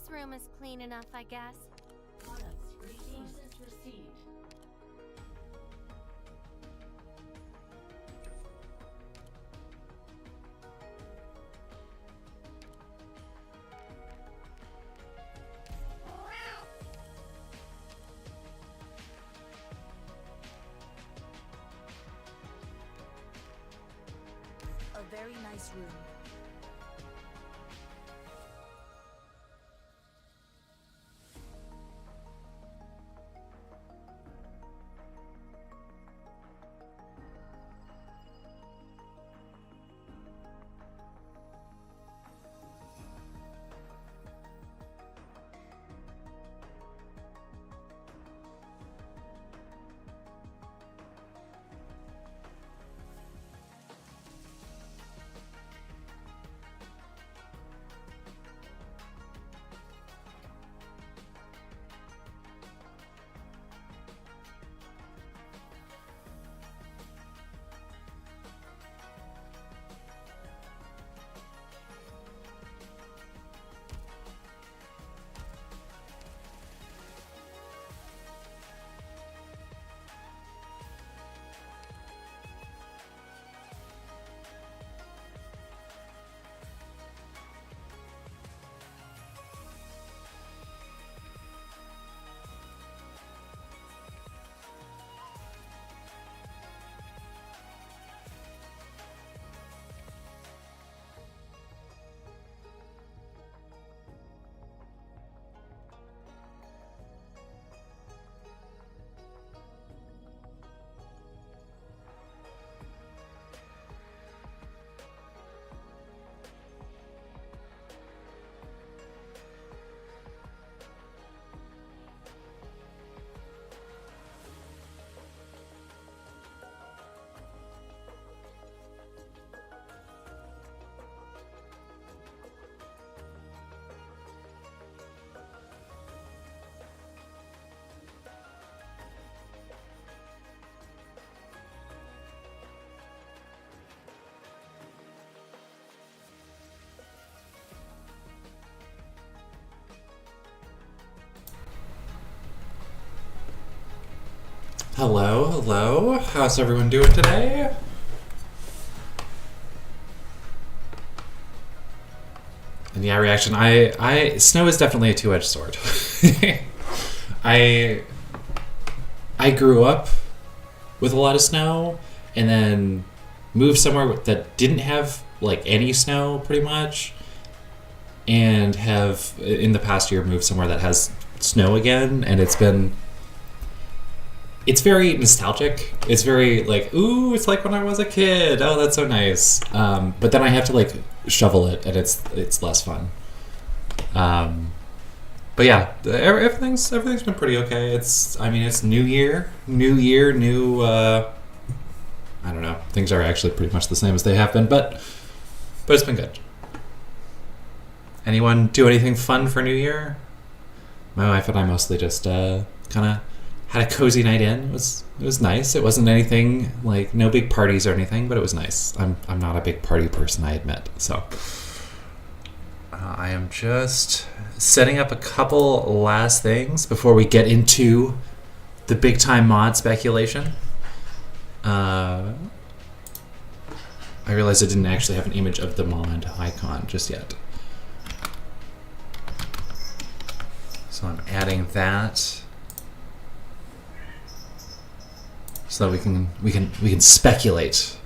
This room is clean enough, I guess. Resources received. A very nice room. Hello. How's everyone doing today? And yeah, reaction. Snow is definitely a two-edged sword. I grew up with a lot of snow, and then moved somewhere that didn't have like any snow, pretty much, and have in the past year moved somewhere that has snow again, and it's very nostalgic. It's very like, ooh, it's like when I was a kid. Oh, that's so nice. But then I have to like shovel it, and it's less fun. But yeah, everything's been pretty okay. It's new year, new. I don't know. Things are actually pretty much the same as they have been, but it's been good. Anyone do anything fun for New Year? My wife and I mostly just kind of had a cozy night in. It was nice. It wasn't anything like no big parties or anything, but it was nice. I'm not a big party person, I admit. So I am just setting up a couple last things before we get into the big time mod speculation. I realized I didn't actually have an image of the mod icon just yet. So I'm adding that so that we can speculate.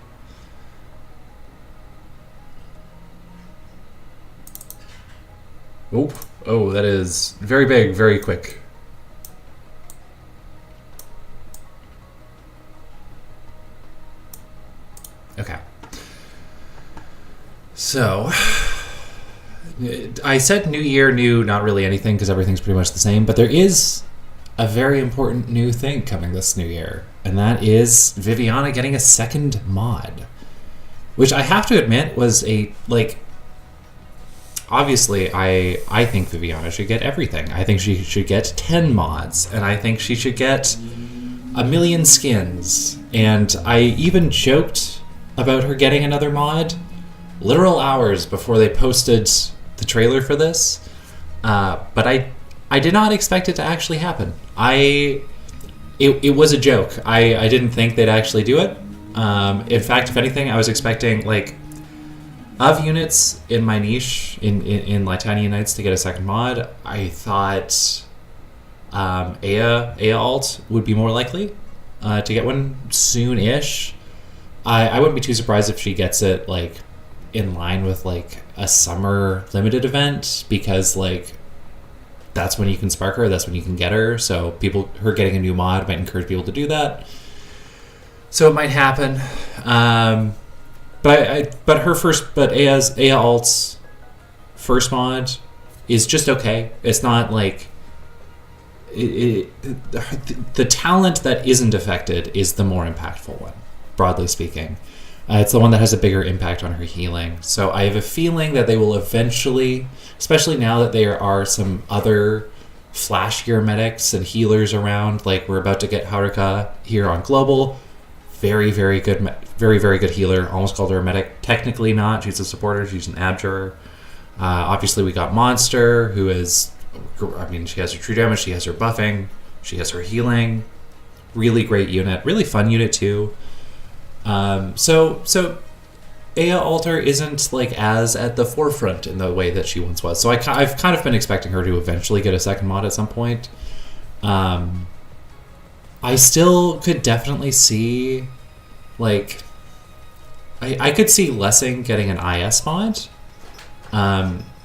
Oh, that is very big, very quick. Okay. So, I said new year, new, not really anything because everything's pretty much the same, but there is a very important new thing coming this new year, and that is Viviana getting a second mod, which I have to admit was obviously I think Viviana should get everything. I think she should get 10 mods, and I think she should get 1,000,000 skins, and I even joked about her getting another mod literal hours before they posted the trailer for this, But I did not expect it to actually happen. It was a joke. I didn't think they'd actually do it. In fact, if anything, I was expecting, like, of units in my niche, in Litania Knights to get a second mod, I thought Aya alt would be more likely to get one soon-ish. I wouldn't be too surprised if she gets it, like, in line with, like, a summer limited event, because, like, that's when you can spark her, that's when you can get her, so her getting a new mod might encourage people to do that. So it might happen. But Aya alt's first mod is just okay. It's not like the talent that isn't affected is the more impactful one, broadly speaking. It's the one that has a bigger impact on her healing. So I have a feeling that they will eventually, especially now that there are some other flashier medics and healers around, like we're about to get Haruka here on Global. Very, very good, very, very good healer. Almost called her a medic. Technically not. She's a supporter. She's an abjurer. Obviously, we got Monster, who is, I mean, she has her true damage. She has her buffing. She has her healing. Really great unit. Really fun unit, too. So Aya Alter isn't, like, as at the forefront in the way that she once was. So I've kind of been expecting her to eventually get a second mod at some point. I still could definitely see, like, I could see Lessing getting an IS mod.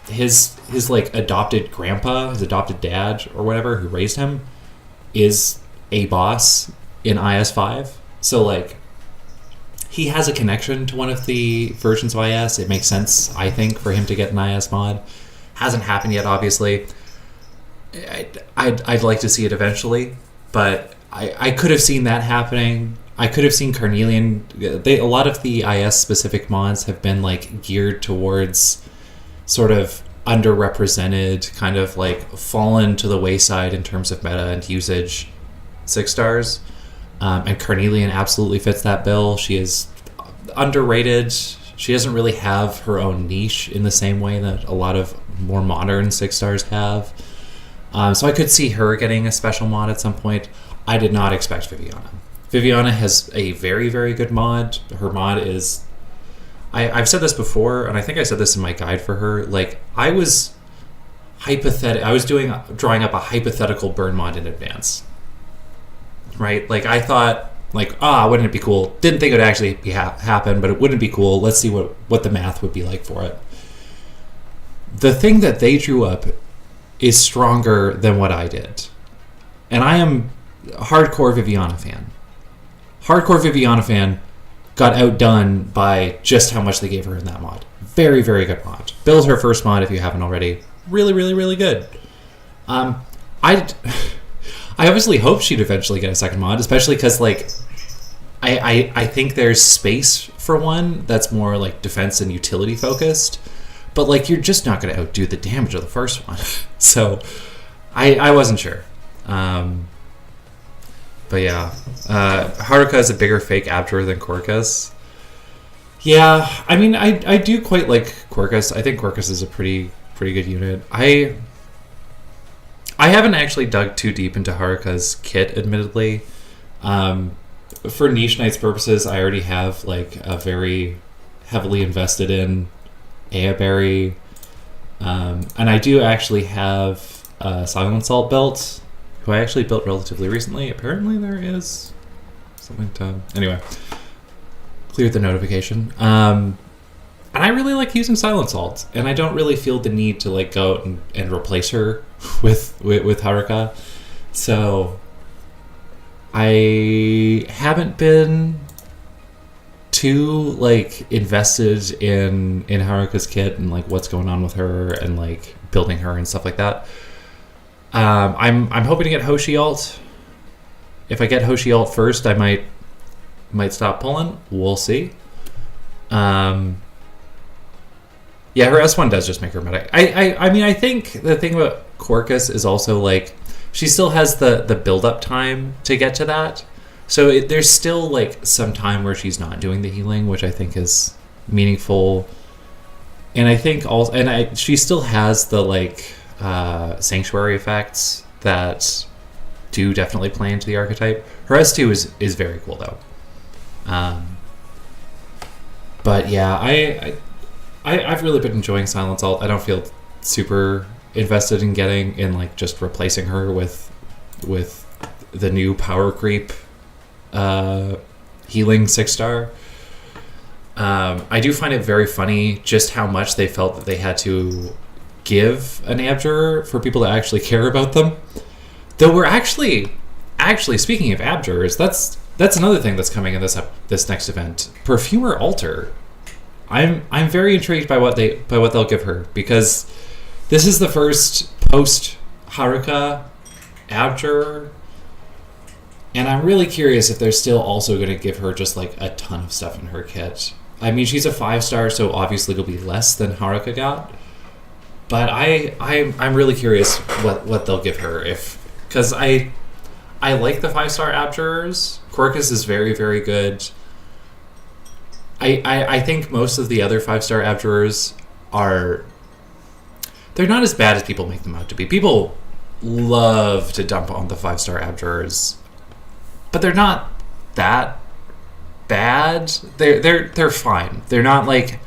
His like adopted grandpa, his adopted dad or whatever who raised him is a boss in IS5. So, like, he has a connection to one of the versions of IS. It makes sense, I think, for him to get an IS mod. Hasn't happened yet, obviously. I'd like to see it eventually, but I could have seen that happening. I could have seen Carnelian. A lot of the IS specific mods have been, like, geared towards sort of underrepresented, kind of like fallen to the wayside in terms of meta and usage 6 stars. And Carnelian absolutely fits that bill. She is underrated. She doesn't really have her own niche in the same way that a lot of more modern 6 stars have. So I could see her getting a special mod at some point. I did not expect Viviana. Viviana has a very, very good mod. Her mod is... I've said this before, and I think I said this in my guide for her. Like, I was drawing up a hypothetical burn mod in advance. Right? Like, I thought, like, wouldn't it be cool? Didn't think it would actually happen, but it wouldn't be cool. Let's see what the math would be like for it. The thing that they drew up is stronger than what I did. And I am a hardcore Viviana fan. Hardcore Viviana fan got outdone by just how much they gave her in that mod. Very, very good mod. Build her first mod if you haven't already. Really, really, really good. I obviously hope she'd eventually get a second mod, especially because, like, I think there's space for one that's more, like, defense and utility focused. But, like, you're just not going to outdo the damage of the first one. So I wasn't sure. But yeah, Haruka is a bigger fake abjurer than Quirkus. Yeah, I mean, I do quite like Quirkus. I think Quirkus is a pretty good unit. I haven't actually dug too deep into Haruka's kit, admittedly. For Niche Knights purposes, I already have, like, a very heavily invested in Ayaberry. And I do actually have a Silent Salt belt, who I actually built relatively recently. Apparently there is something to... Anyway, cleared the notification. And I really like using Silent Salt, and I don't really feel the need to, like, go out and replace her with Haruka. So I haven't been too, like, invested in Haruka's kit and, like, what's going on with her and, like, building her and stuff like that. I'm hoping to get Hoshi alt. If I get Hoshi alt first, I might stop pulling. We'll see. Yeah, her S1 does just make her medic. I mean, I think the thing about Quirkus is also, like, she still has the build-up time to get to that. So there's still, like, some time where she's not doing the healing, which I think is meaningful. And I think also... And she still has the, like... sanctuary effects that do definitely play into the archetype. Her S2 is very cool though. But yeah, I've really been enjoying Silence Alt. I don't feel super invested in like just replacing her with the new power creep healing 6-star. I do find it very funny just how much they felt that they had to give an abjurer for people to actually care about them. Though we're actually speaking of abjurers, that's another thing that's coming in this next event. Perfumer Altar. I'm very intrigued by what they'll give her, because this is the first post Haruka abjurer, and I'm really curious if they're still also going to give her just like a ton of stuff in her kit. I mean, she's a 5-star, so obviously it'll be less than Haruka got. But I'm really curious what they'll give her, because I like the 5-star abjurers. Quirkus is very, very good. I think most of the other 5-star abjurers they're not as bad as people make them out to be. People love to dump on the 5-star abjurers, but they're not that bad. They're fine. They're not like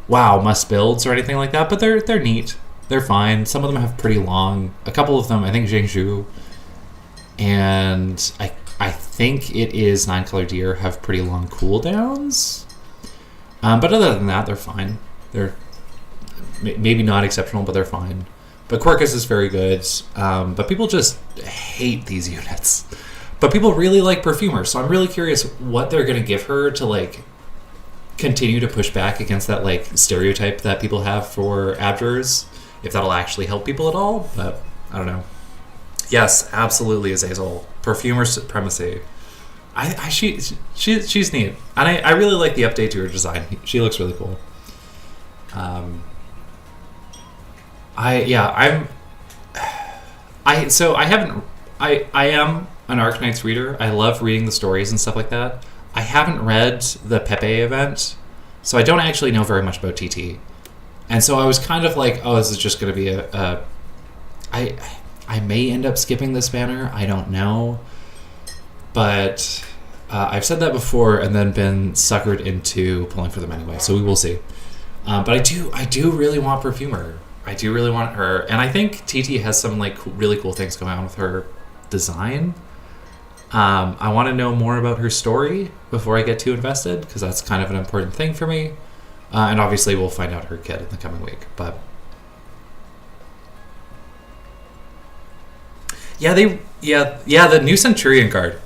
wow must builds or anything like that, but they're neat. They're fine. Some of them have pretty long. A couple of them, I think Zhengzhou and I think it is 9-color deer have pretty long cooldowns. But other than that, they're fine. They're maybe not exceptional, but they're fine. But Quirkus is very good. But people just hate these units. But people really like Perfumer, so I'm really curious what they're going to give her to like continue to push back against that like stereotype that people have for abjurers. If that'll actually help people at all, but I don't know. Yes, absolutely, Azazel. Perfumer supremacy. She's neat, and I really like the update to her design. She looks really cool. I am an Arknights reader. I love reading the stories and stuff like that. I haven't read the Pepe event, so I don't actually know very much about TT. And so I was kind of like, oh, this is just going to be I may end up skipping this banner. I don't know. But I've said that before and then been suckered into pulling for them anyway. So we will see. But I do really want Perfumer. I do really want her. And I think TT has some like really cool things going on with her design. I want to know more about her story before I get too invested, because that's kind of an important thing for me. And obviously we'll find out her kit in the coming week. But the new Centurion card,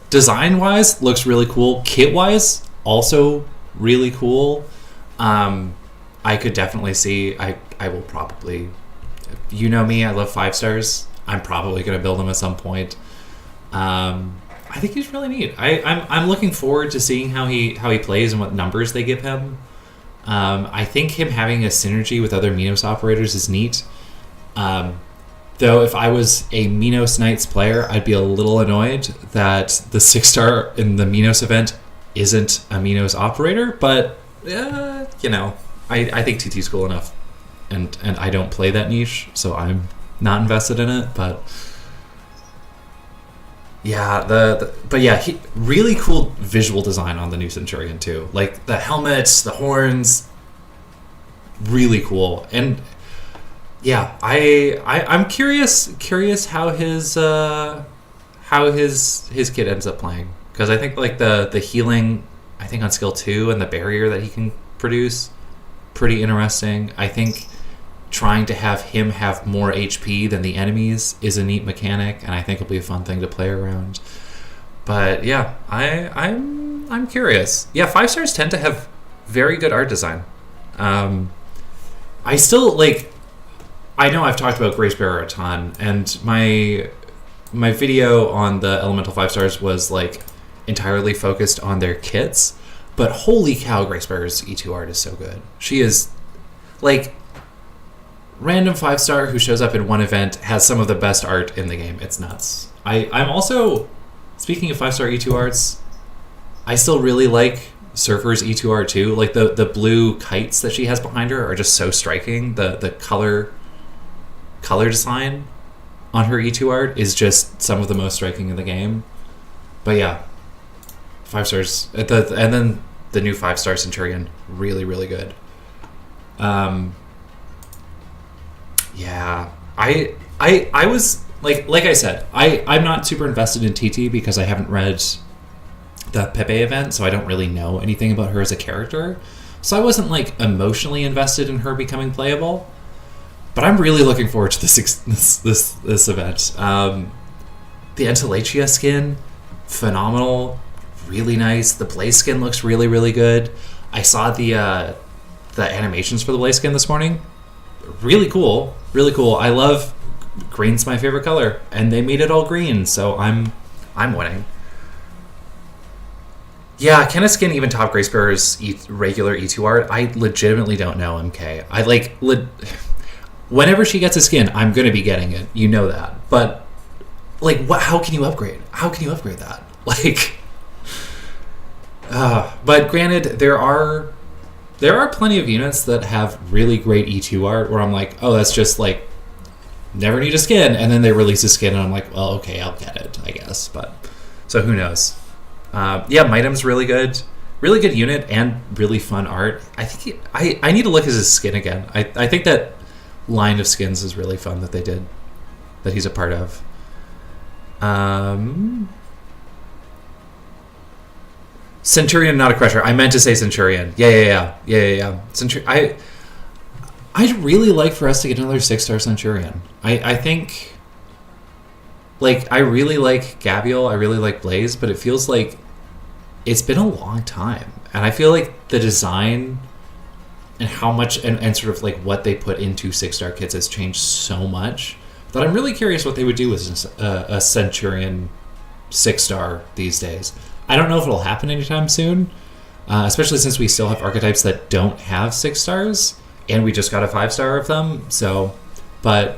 design-wise, looks really cool. Kit-wise, also really cool. I could definitely see, I will probably, you know me, I love 5-stars. I'm probably going to build him at some point. I think he's really neat. I'm looking forward to seeing how he plays and what numbers they give him. I think him having a synergy with other Minos operators is neat. Though if I was a Minos Knights player, I'd be a little annoyed that the 6-star in the Minos event isn't a Minos operator. But I think TT's cool enough, and I don't play that niche, so I'm not invested in it. But yeah, really cool visual design on the new Centurion too. Like the helmets, the horns, really cool. And yeah, I'm curious how his kit ends up playing, because I think like the healing, I think on skill 2 and the barrier that he can produce, pretty interesting. I think trying to have him have more HP than the enemies is a neat mechanic, and I think it'll be a fun thing to play around. But yeah, I'm curious. Yeah, 5-stars tend to have very good art design. I still like. I know I've talked about Gracebearer a ton, and my video on the Elemental 5-stars was like entirely focused on their kits. But holy cow, Gracebearer's E2 art is so good. She is like random 5-star who shows up in one event has some of the best art in the game. It's nuts. I'm also, speaking of 5-star E2 arts, I still really like Surfer's E2 art too. Like the blue kites that she has behind her are just so striking. The color color design on her E2 art is just some of the most striking in the game. But yeah, 5 stars. And then the new 5-star Centurion, really, really good. Yeah, I was like I said, I'm not super invested in TT because I haven't read the Pepe event, so I don't really know anything about her as a character. So I wasn't like emotionally invested in her becoming playable. But I'm really looking forward to this event. The Enteletia skin, phenomenal, really nice. The Blaze skin looks really, really good. I saw the animations for the Blaze skin this morning. Really cool, really cool. I love green's my favorite color, and they made it all green, so I'm winning. Yeah, can a skin even top Grace Bearer's regular E2 art? I legitimately don't know, MK. I like whenever she gets a skin, I'm gonna be getting it. You know that. But like, what? How can you upgrade? How can you upgrade that? Like, but granted, there are plenty of units that have really great E2 art where I'm like, oh, that's just like never need a skin, and then they release a skin, and I'm like, well, okay, I'll get it, I guess. But so who knows? Yeah, Mitem's really good unit and really fun art. I think I need to look at his skin again. I think that line of skins is really fun that they did, that he's a part of. Centurion, not a crusher. I meant to say Centurion. Yeah. I'd really like for us to get another 6-star Centurion. I think, like, I really like Gabriel, I really like Blaze, but it feels like it's been a long time. And I feel like the design and how much, and sort of like what they put into 6-star kits has changed so much that I'm really curious what they would do with a Centurion 6-star these days. I don't know if it'll happen anytime soon, especially since we still have archetypes that don't have 6 stars, and we just got a 5-star of them. So, but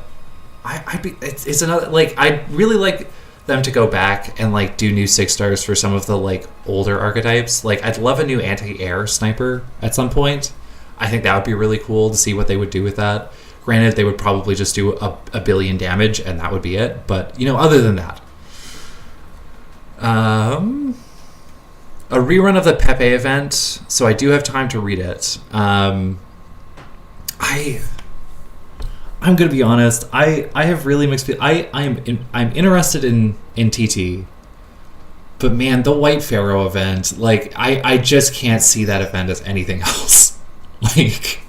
it's another, like, I'd really like them to go back and like do new 6 stars for some of the like older archetypes. Like, I'd love a new anti-air sniper at some point. I think that would be really cool to see what they would do with that. Granted, they would probably just do a billion damage and that would be it. But, you know, other than that, a rerun of the Pepe event, so I do have time to read it. I'm gonna be honest. I have really mixed feelings. I'm interested in TT, but man, the White Pharaoh event, like I just can't see that event as anything else. Like,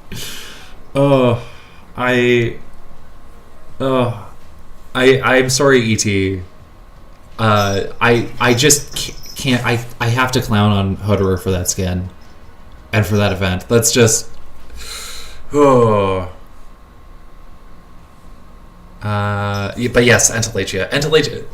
I'm sorry, ET. I just can't. I have to clown on Hoderer for that skin, and for that event. That's just. But yes, Enteletia,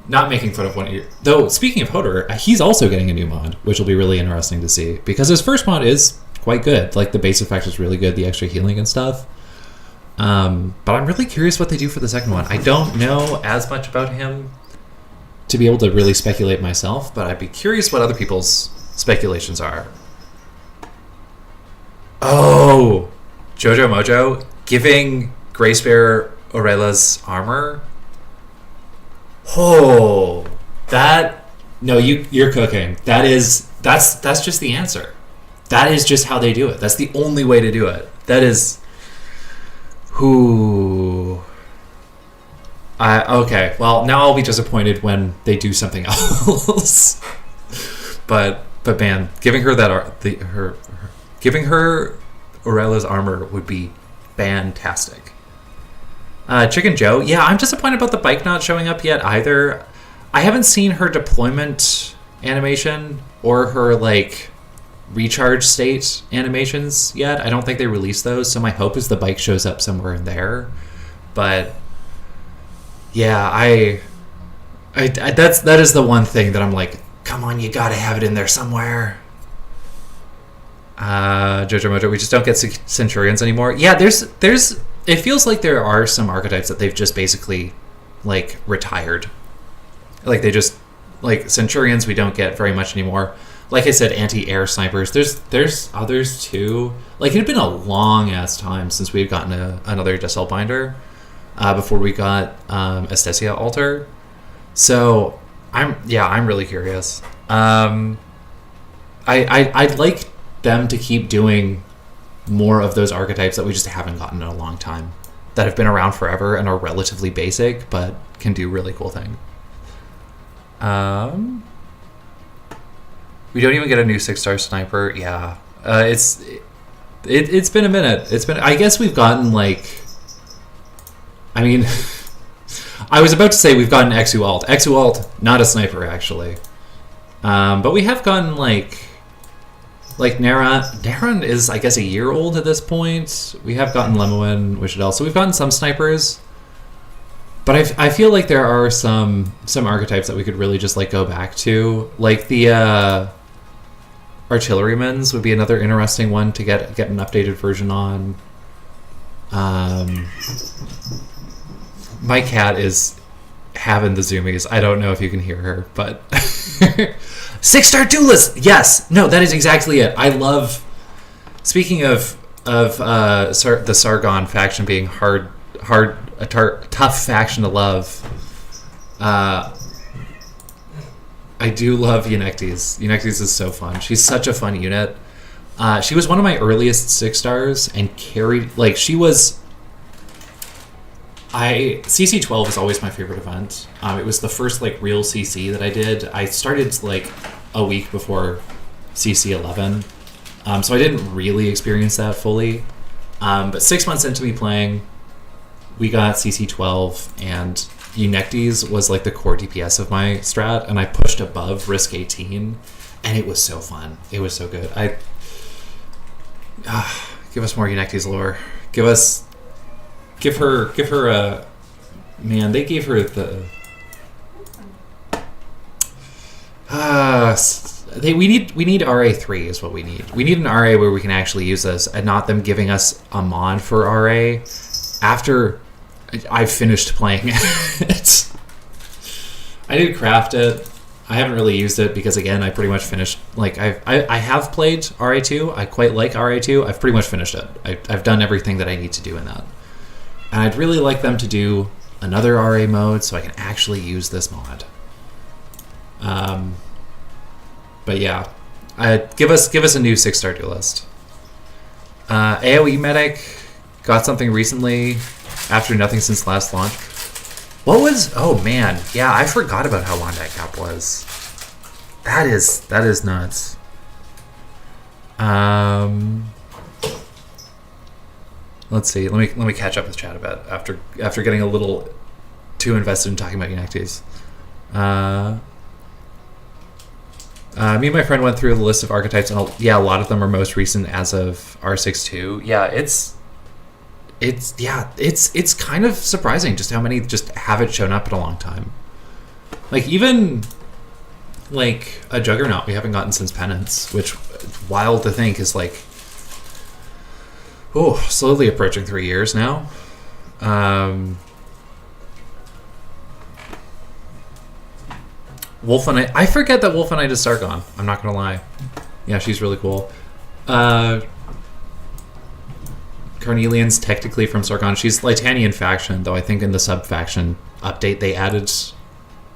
not making fun of one of your... Though, speaking of Hoderer, he's also getting a new mod, which will be really interesting to see. Because his first mod is quite good. Like, the base effect is really good, the extra healing and stuff. But I'm really curious what they do for the second one. I don't know as much about him to be able to really speculate myself, but I'd be curious what other people's speculations are. Oh! Jojo Mojo giving Gracebearer Aurela's armor. Oh, that, no, you're cooking. That's just the answer. That is just how they do it. That's the only way to do it. That is who. Okay. Well, now I'll be disappointed when they do something else. but man, giving her that giving her Aurela's armor would be fantastic. Chicken Joe, yeah, I'm disappointed about the bike not showing up yet either. I haven't seen her deployment animation or her like recharge state animations yet. I don't think they released those, so my hope is the bike shows up somewhere in there. But yeah, that is the one thing that I'm like, come on, you gotta have it in there somewhere. Jojo Mojo, we just don't get Centurions anymore. Yeah, there's it feels like there are some archetypes that they've just basically like retired. Like they just, like Centurions we don't get very much anymore. Like I said, anti-air snipers. There's others too. Like it had been a long ass time since we've gotten another Decel binder. before we got Estesia Altar. So I'm really curious. I'd like them to keep doing more of those archetypes that we just haven't gotten in a long time, that have been around forever and are relatively basic but can do really cool things. We don't even get a new 6-star sniper. Yeah, it's been a minute. I guess we've gotten like, I mean, I was about to say we've gotten Exu Alt. Exu Alt, not a sniper actually, but we have gotten like Naran is, I guess, a year old at this point. We have gotten Lemoen, Wishadel, so we've gotten some snipers. But I feel like there are some archetypes that we could really just like go back to. Like the Artillerymen's would be another interesting one to get an updated version on. My cat is having the zoomies. I don't know if you can hear her, but 6-star duelist. Yes, no, that is exactly it. I love. Speaking of the Sargon faction being a tough faction to love. I do love Eunectes. Eunectes is so fun. She's such a fun unit. She was one of my earliest 6-stars and carried, like, she was. CC12 is always my favorite event. It was the first like real CC that I did. I started like a week before CC11, so I didn't really experience that fully. But 6 months into me playing, we got CC12, and Eunectes was like the core DPS of my strat, and I pushed above Risk 18, and it was so fun. It was so good. Give us more Eunectes lore. Give her a, man, they gave her the we need RA3 is what we need. We need an RA where we can actually use this, and not them giving us a mod for RA after I've finished playing it. I did craft it. I haven't really used it because, again, I pretty much finished. Like I have played RA2. I quite like RA2. I've pretty much finished it. I've done everything that I need to do in that. And I'd really like them to do another RA mode so I can actually use this mod. But yeah, give us a new 6-star duelist. AoE medic got something recently after nothing since last launch. What was? Oh man, yeah, I forgot about how long that cap was. That is nuts. Let's see. Let me catch up with chat a bit after getting a little too invested in talking about Eunectes. Me and my friend went through the list of archetypes, and a lot of them are most recent as of R6.2. Yeah, it's kind of surprising just how many just haven't shown up in a long time. Like even like a Juggernaut we haven't gotten since Penance, which wild to think is like. Oh, slowly approaching 3 years now. Wolfenite. I forget that Wolfenite is Sargon. I'm not gonna lie. Yeah, she's really cool. Carnelian's technically from Sargon. She's Litanian faction, though I think in the sub-faction update they added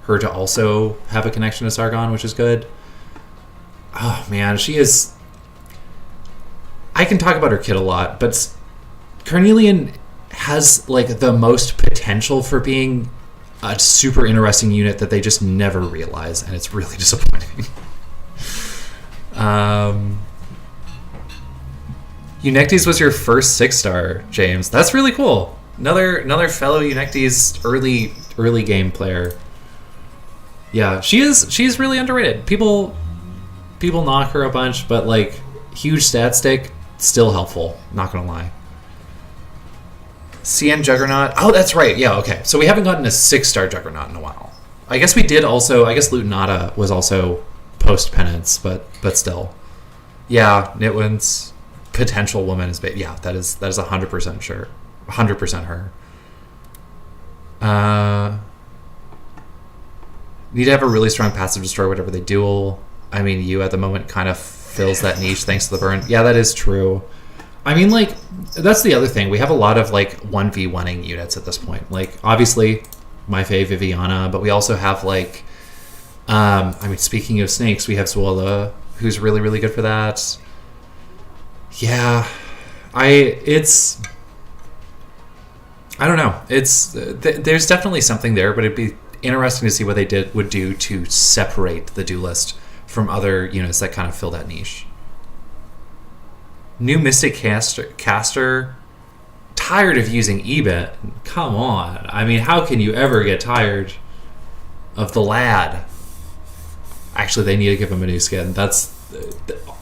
her to also have a connection to Sargon, which is good. Oh man, she is... I can talk about her kit a lot, but Carnelian has like the most potential for being a super interesting unit that they just never realize, and it's really disappointing. Eunectes was your first 6-star, James. That's really cool. Another fellow Eunectes early game player. Yeah, she's really underrated. People knock her a bunch, but like huge stat stick, still helpful, not gonna lie. CN Juggernaut. Oh, that's right. Yeah, okay. So we haven't gotten a 6-star Juggernaut in a while. I guess we did also. I guess Lutenata was also post Penance, but still. Yeah, Nitwin's potential woman is big. Yeah, that is 100% sure. 100% her. Need to have a really strong passive destroy whatever they duel. I mean, you at the moment kind of fills that niche thanks to the burn. Yeah, that is true. I mean, like, that's the other thing. We have a lot of, like, 1v1ing units at this point. Like, obviously, my fave, Viviana, but we also have, like, I mean, speaking of snakes, we have Zola, who's really, really good for that. Yeah, I don't know. There's definitely something there, but it'd be interesting to see what they would do to separate the duelist from other units that kind of fill that niche. New Mystic caster. Tired of using Ebit. Come on. I mean, how can you ever get tired of the lad? Actually, they need to give him a new skin.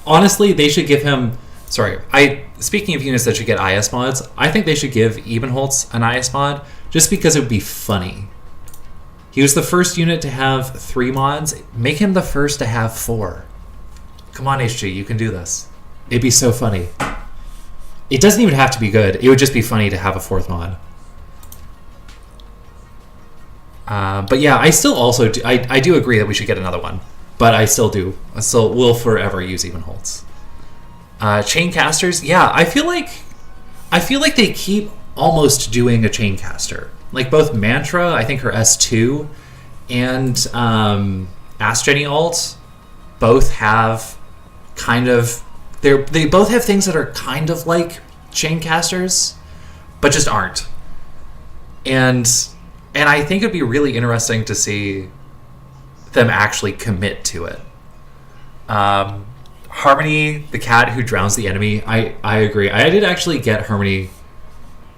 Honestly, they should give him... Sorry, speaking of units that should get IS mods, I think they should give Ebenholz an IS mod, just because it would be funny. He was the first unit to have 3 mods. Make him the first to have 4. Come on, HG, you can do this. It'd be so funny. It doesn't even have to be good. It would just be funny to have a 4th mod. But yeah, I still also do, I do agree that we should get another one. But I still do. I still will forever use Ebenholz. Chain casters, yeah, I feel like they keep almost doing a chain caster. Like both Mantra, I think her S2, and Ask alt both have kind of they both have things that are kind of like chain casters, but just aren't. And I think it'd be really interesting to see them actually commit to it. Harmony, the cat who drowns the enemy. I agree. I did actually get Harmony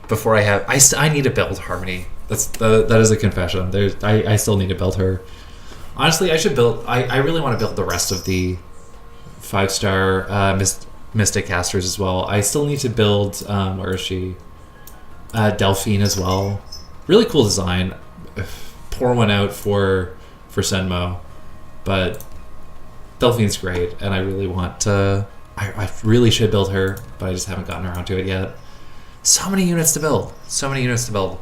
before I need to build Harmony. That is a confession. I still need to build her. Honestly, I should build. I really want to build the rest of the 5-star Mystic casters as well. I still need to build. Where is she? Delphine as well. Really cool design. Pour one out for Senmo, but Delphine's great, and I really want to. I really should build her, but I just haven't gotten around to it yet. So many units to build. So many units to build.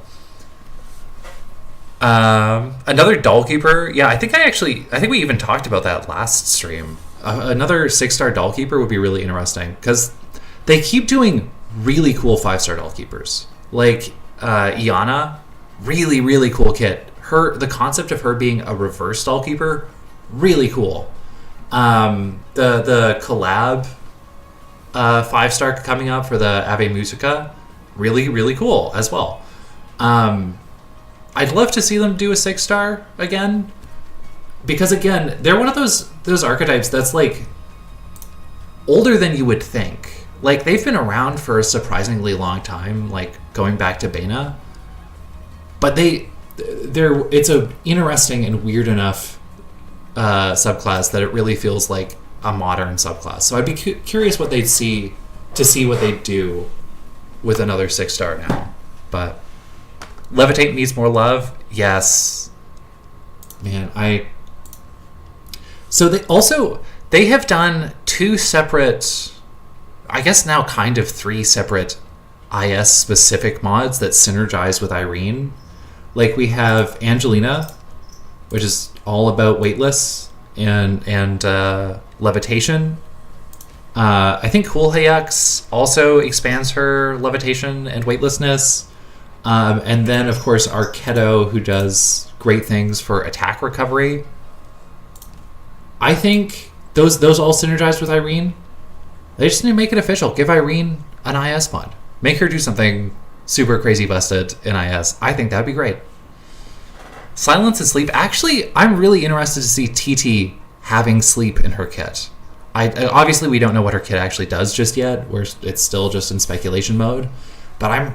Another Dollkeeper. Yeah, I think we even talked about that last stream. Another 6-star Dollkeeper would be really interesting, because they keep doing really cool 5-star Dollkeepers. Like Iana, really, really cool kit. The concept of her being a reverse Dollkeeper, really cool. The collab 5-star coming up for the Ave Musica, really, really cool as well. I'd love to see them do a 6-star again, because again, they're one of those archetypes that's like older than you would think. Like they've been around for a surprisingly long time, like going back to Bena, but it's a interesting and weird enough subclass that it really feels like a modern subclass. So I'd be curious what they'd see what they'd do with another 6-star now. But Levitate needs more love. Yes, man. So they have done 2 separate, I guess now kind of 3 separate IS specific mods that synergize with Irene. Like we have Angelina, which is all about weightless and levitation. I think Hulhayax also expands her levitation and weightlessness. And then, of course, Arketo, who does great things for attack recovery. I think those all synergize with Irene. They just need to make it official. Give Irene an IS mod. Make her do something super crazy busted in IS. I think that'd be great. Silence and Sleep. Actually, I'm really interested to see TT having sleep in her kit. Obviously, we don't know what her kit actually does just yet. It's still just in speculation mode. But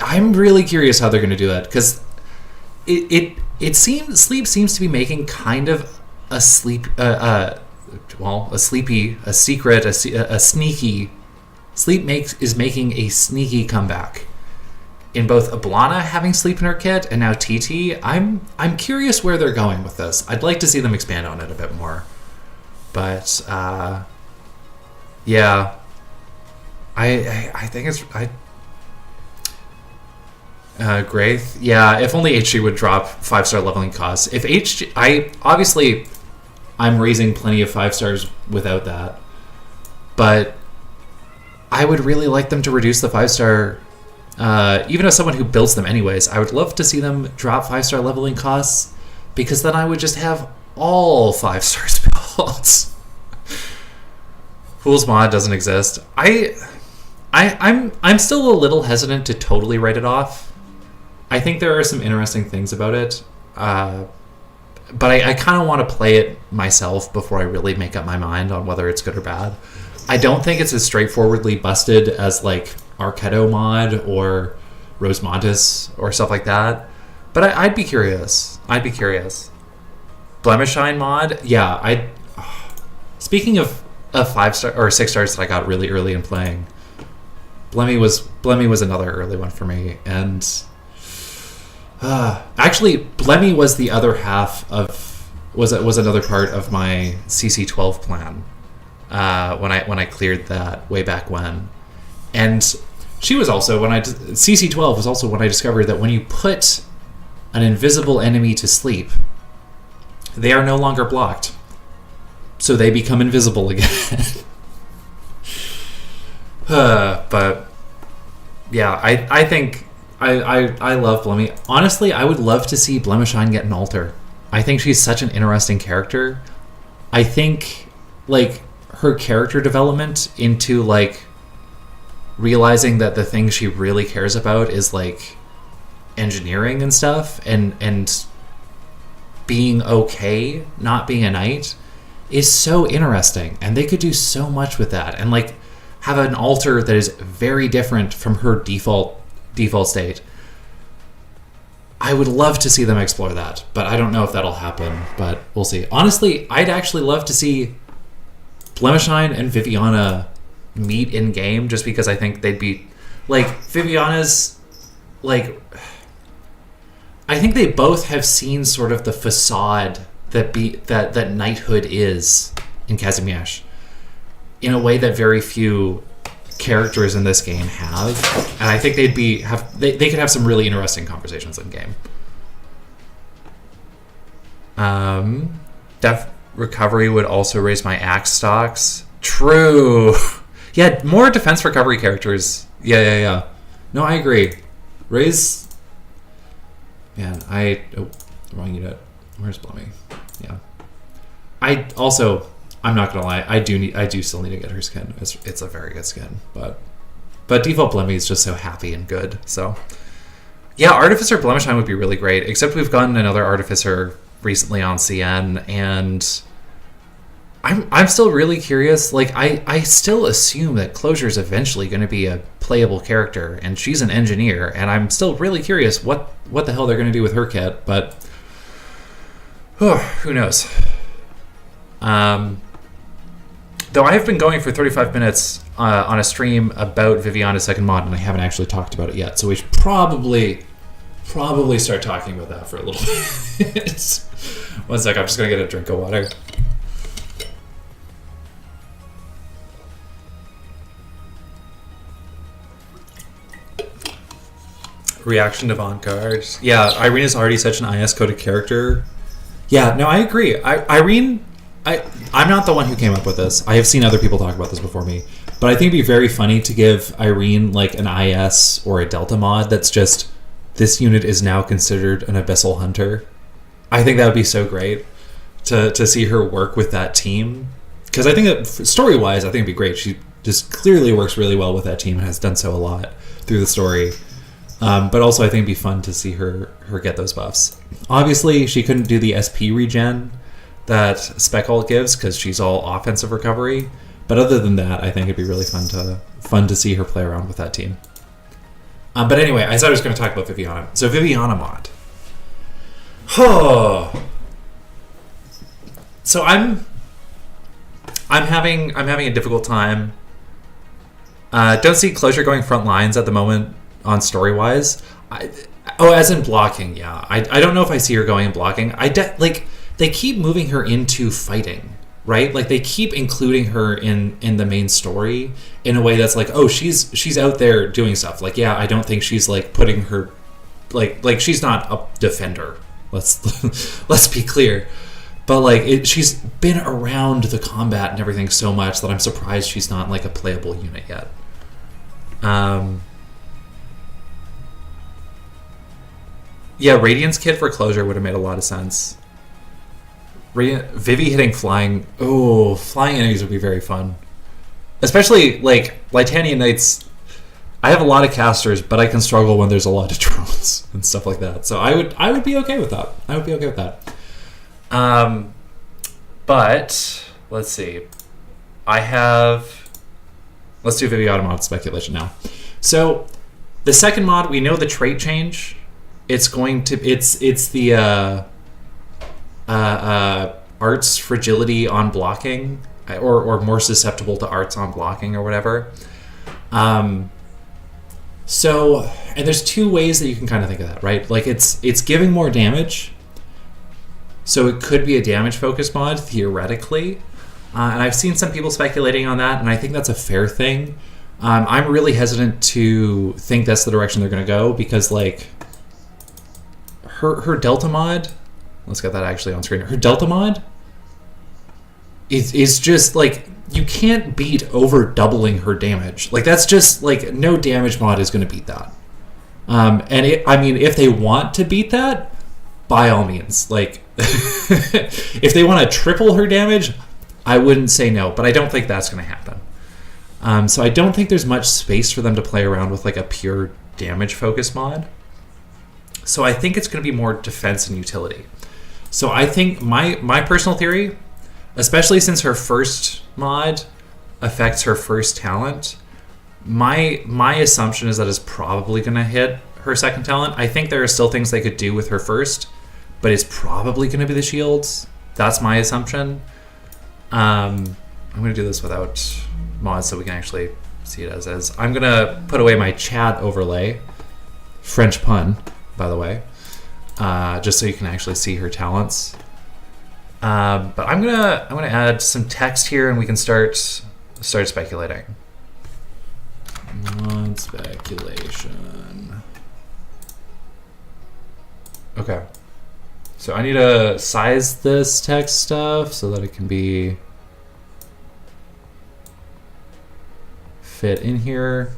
I'm really curious how they're going to do that, because it seems Sleep seems to be making kind of a sneaky. Sleep is making a sneaky comeback. In both Ablana having sleep in her kit and now TT, I'm curious where they're going with this. I'd like to see them expand on it a bit more. But yeah, I think it's Graith. Yeah, if only HG would drop 5-star leveling costs. If HG, I'm raising plenty of 5 stars without that, but I would really like them to reduce the 5-star. Even as someone who builds them anyways, I would love to see them drop 5-star leveling costs, because then I would just have all 5 stars built. Fool's Mod doesn't exist. I'm still a little hesitant to totally write it off. I think there are some interesting things about it, but I kind of want to play it myself before I really make up my mind on whether it's good or bad. I don't think it's as straightforwardly busted as like Arketo Mod or Rosemontis or stuff like that, but I'd be curious. Blemishine Mod, yeah. Speaking of 5-star or 6 stars that I got really early in playing, Blemmy was another early one for me, and actually Blemmy was the other half of was another part of my CC12 plan when I cleared that way back when, and she was also CC12 was also when I discovered that when you put an invisible enemy to sleep, they are no longer blocked, so they become invisible again. But yeah, I think I love Blemmy. Honestly, I would love to see Blemishine get an alter. I think she's such an interesting character. I think like her character development into like realizing that the thing she really cares about is like engineering and stuff, and being okay not being a knight is so interesting, and they could do so much with that, and like have an alter that is very different from her default state. I would love to see them explore that, but I don't know if that'll happen, but we'll see. Honestly, I'd actually love to see Blemishine and Viviana meet in game, just because I think they'd be like Viviana's like, I think they both have seen sort of the facade that knighthood is in Kazimierz in a way that very few characters in this game have, and I think they could have some really interesting conversations in game. Def recovery would also raise my axe stocks. True. Yeah, more defense recovery characters. Yeah. No, I agree. Raise. Man, wrong unit. Where's Blummy? Yeah. I'm not gonna lie, I do still need to get her skin. It's a very good skin, but default Blemmy is just so happy and good. So yeah, Artificer Blemishine would be really great. Except we've gotten another Artificer recently on CN, and I'm still really curious. Like I still assume that Closure is eventually going to be a playable character, and she's an engineer, and I'm still really curious what the hell they're going to do with her kit. But who knows? Though I have been going for 35 minutes on a stream about Viviana's second mod, and I haven't actually talked about it yet, so we should probably start talking about that for a little bit. One sec, I'm just going to get a drink of water. Reaction to Vanguard. Yeah, Irene is already such an IS-coded character. Yeah, no, I agree. Irene... I'm not the one who came up with this. I have seen other people talk about this before me. But I think it'd be very funny to give Irene like an IS or a Delta mod that's just, this unit is now considered an Abyssal Hunter. I think that would be so great to see her work with that team. Because I think that story-wise, I think it'd be great. She just clearly works really well with that team and has done so a lot through the story. But also I think it'd be fun to see her get those buffs. Obviously, she couldn't do the SP regen that Spec Ult gives because she's all offensive recovery. But other than that, I think it'd be really fun to see her play around with that team. But anyway, I said I was going to talk about Viviana. So Viviana mod. So I'm having a difficult time. Don't see Closure going front lines at the moment on story wise. As in blocking, yeah. I don't know if I see her going and blocking. They keep moving her into fighting, right? Like they keep including her in the main story in a way that's like, oh, she's out there doing stuff. Like, yeah, I don't think she's like putting her like she's not a defender. Let's be clear. But like she's been around the combat and everything so much that I'm surprised she's not like a playable unit yet. Yeah, Radiance Kit for closure would have made a lot of sense. Vivi hitting flying. Oh, flying enemies would be very fun. Especially, like, Litanian Knights. I have a lot of casters, but I can struggle when there's a lot of drones and stuff like that. So I would be okay with that. I would be okay with that. But, let's see. Let's do Viviana mod speculation now. So, the second mod, we know the trait change. It's the arts fragility on blocking, or more susceptible to arts on blocking or whatever. So, and there's two ways that you can kind of think of that, right? Like it's giving more damage. So it could be a damage focused mod theoretically. And I've seen some people speculating on that, and I think that's a fair thing. I'm really hesitant to think that's the direction they're going to go because, like, her Delta mod, let's get that actually on screen. Her Delta mod is just, like, you can't beat over doubling her damage. Like, that's just, like, no damage mod is going to beat that. I mean, if they want to beat that, by all means. Like, if they want to triple her damage, I wouldn't say no, but I don't think that's going to happen. So I don't think there's much space for them to play around with, like, a pure damage focus mod. So I think it's going to be more defense and utility. So I think my personal theory, especially since her first mod affects her first talent, my assumption is that it's probably going to hit her second talent. I think there are still things they could do with her first, but it's probably going to be the shields. That's my assumption. I'm going to do this without mods so we can actually see it as is. I'm going to put away my chat overlay. French pun, by the way. Just so you can actually see her talents. But I'm gonna add some text here, and we can start speculating. Mod speculation. Okay. So I need to size this text stuff so that it can be fit in here.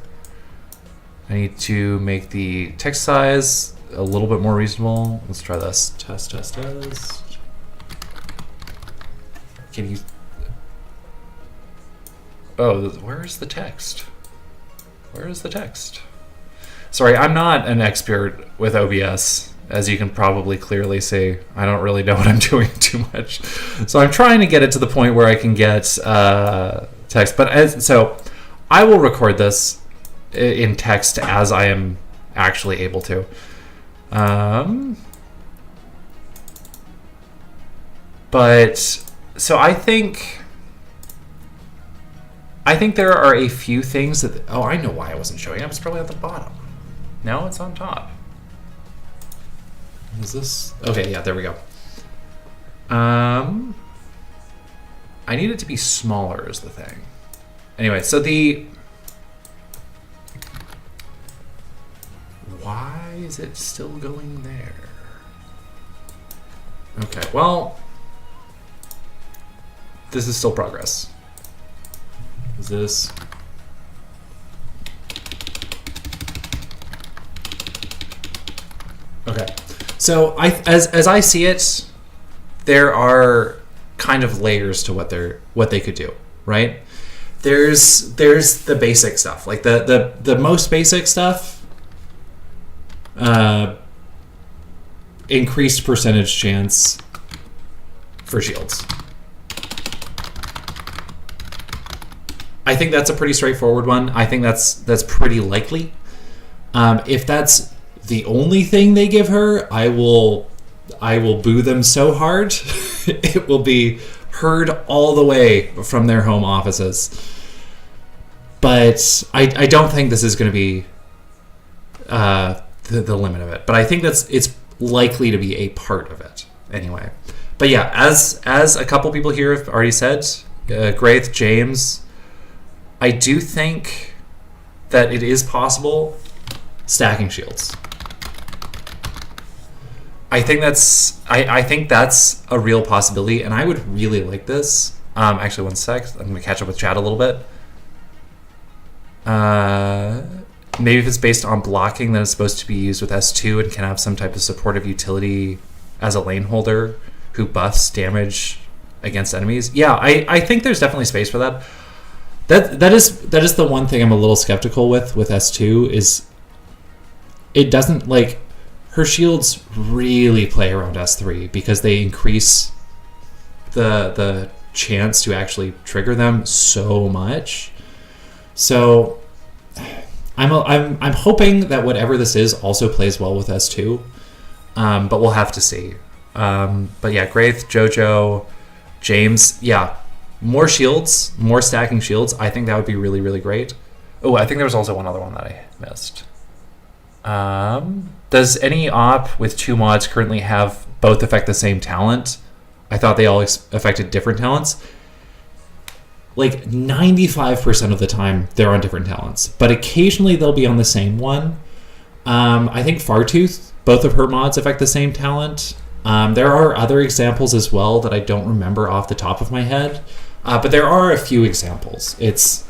I need to make the text size a little bit more reasonable. Let's try this. Test. Can you... Oh, where's the text? Where is the text? Sorry, I'm not an expert with OBS, as you can probably clearly see. I don't really know what I'm doing too much. So I'm trying to get it to the point where I can get text. So I will record this in text as I am actually able to. But so I think there are a few things that... Oh, I know why I wasn't showing up. It's probably at the bottom. No, it's on top. Is this... Okay, yeah, there we go. I need it to be smaller is the thing. Anyway, so why is it still going there? Okay, well... This is still progress. Is this... Okay. So as I see it, there are kind of layers to what they could do, right? There's the basic stuff, like the most basic stuff. Increased percentage chance for shields. I think that's a pretty straightforward one. I think that's pretty likely. If that's the only thing they give her, I will boo them so hard. It will be heard all the way from their home offices. But I don't think this is going to be the limit of it. But I think it's likely to be a part of it anyway. But yeah, as a couple people here have already said, Graith, James, I do think that it is possible stacking shields. I think that's a real possibility, and I would really like this. Actually, one sec. I'm gonna catch up with chat a little bit. maybe if it's based on blocking, then it's supposed to be used with S2 and can have some type of supportive utility as a lane holder who buffs damage against enemies. Yeah, I think there's definitely space for that. That is the one thing I'm a little skeptical with S2 is it doesn't, like, her shields really play around S3 because they increase the chance to actually trigger them so much. So I'm hoping that whatever this is also plays well with S2, but we'll have to see. But yeah, Graith, Jojo, James, yeah, more shields, more stacking shields. I think that would be really, really great. Oh, I think there was also one other one that I missed. Does any op with 2 mods currently have both affect the same talent? I thought they all affected different talents. Like 95% of the time, they're on different talents, but occasionally they'll be on the same one. I think Fartooth, both of her mods affect the same talent. There are other examples as well that I don't remember off the top of my head, but there are a few examples. It's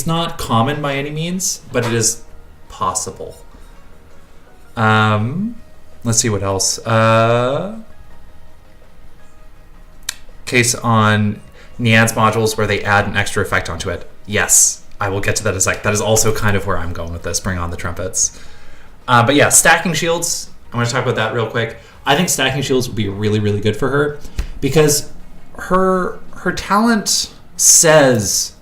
not common by any means, but it is possible. Let's see what else. Case on Nian's modules where they add an extra effect onto it. Yes, I will get to that in a sec. That is also kind of where I'm going with this. Bring on the trumpets. But yeah, stacking shields. I'm going to talk about that real quick. I think stacking shields would be really, really good for her because her talent says,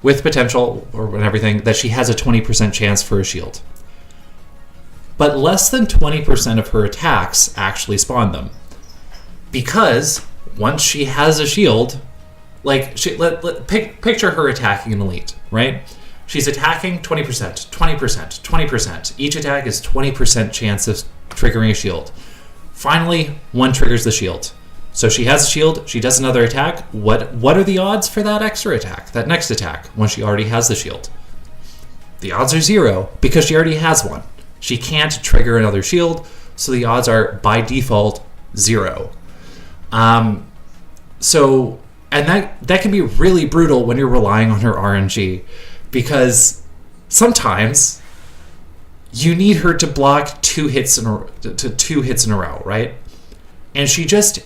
with potential or everything, that she has a 20% chance for a shield. But less than 20% of her attacks actually spawn them. Because once she has a shield, like, picture her attacking an elite, right? She's attacking 20%, 20%, 20%. Each attack is 20% chance of triggering a shield. Finally, one triggers the shield. So she has a shield, she does another attack. What are the odds for that extra attack, that next attack, when she already has the shield? The odds are 0 because she already has one. She can't trigger another shield, so the odds are, by default, 0. And that can be really brutal when you're relying on her RNG, because sometimes you need her to block 2 hits in a row, right? And she just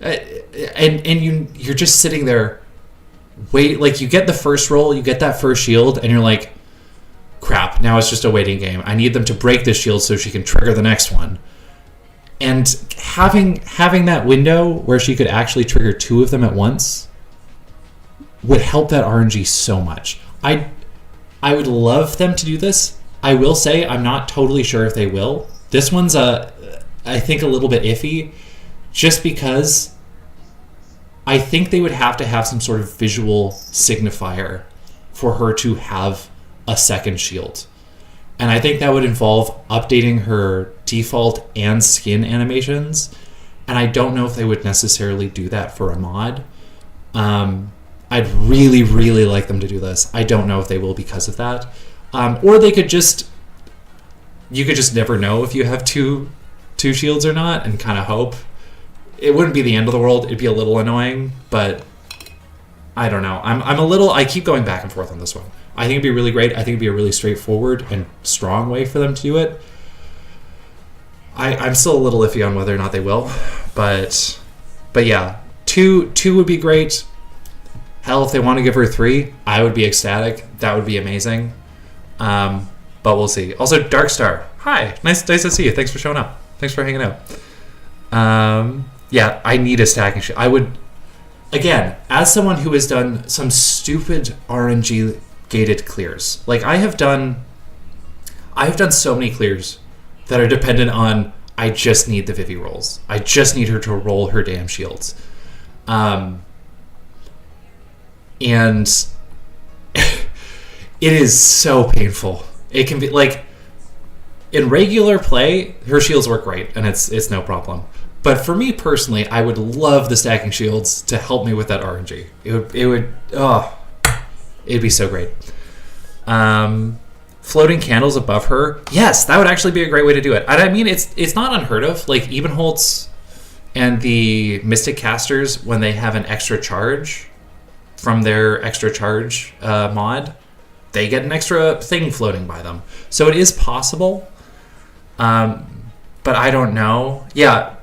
you're just sitting there wait, like, you get the first roll, you get that first shield, and you're like, crap, now it's just a waiting game. I need them to break this shield so she can trigger the next one. And having that window where she could actually trigger 2 of them at once would help that RNG so much. I would love them to do this. I will say I'm not totally sure if they will. This one's I think a little bit iffy, just because I think they would have to have some sort of visual signifier for her to have a second shield. And I think that would involve updating her default and skin animations. And I don't know if they would necessarily do that for a mod. I'd really, really like them to do this. I don't know if they will because of that. Or they could you could just never know if you have two shields or not and kind of hope. It wouldn't be the end of the world. It'd be a little annoying, but I don't know. I keep going back and forth on this one. I think it'd be really great. I think it'd be a really straightforward and strong way for them to do it. I'm still a little iffy on whether or not they will, but yeah, two would be great. Hell, if they want to give her 3, I would be ecstatic. That would be amazing. But we'll see. Also, Darkstar, hi, nice to see you. Thanks for showing up. Thanks for hanging out. Yeah, I need a stacking shield. I would, again, as someone who has done some stupid RNG gated clears, like I have done so many clears that are dependent on, I just need the Vivi rolls. I just need her to roll her damn shields. And it is so painful. It can be like, in regular play, her shields work great and it's no problem. But for me personally, I would love the stacking shields to help me with that RNG. It'd be so great. Floating candles above her, yes, that would actually be a great way to do it. And I mean, it's not unheard of. Like Ebenholtz and the Mystic Casters, when they have an extra charge from their extra charge mod, they get an extra thing floating by them. So it is possible, but I don't know. Yeah,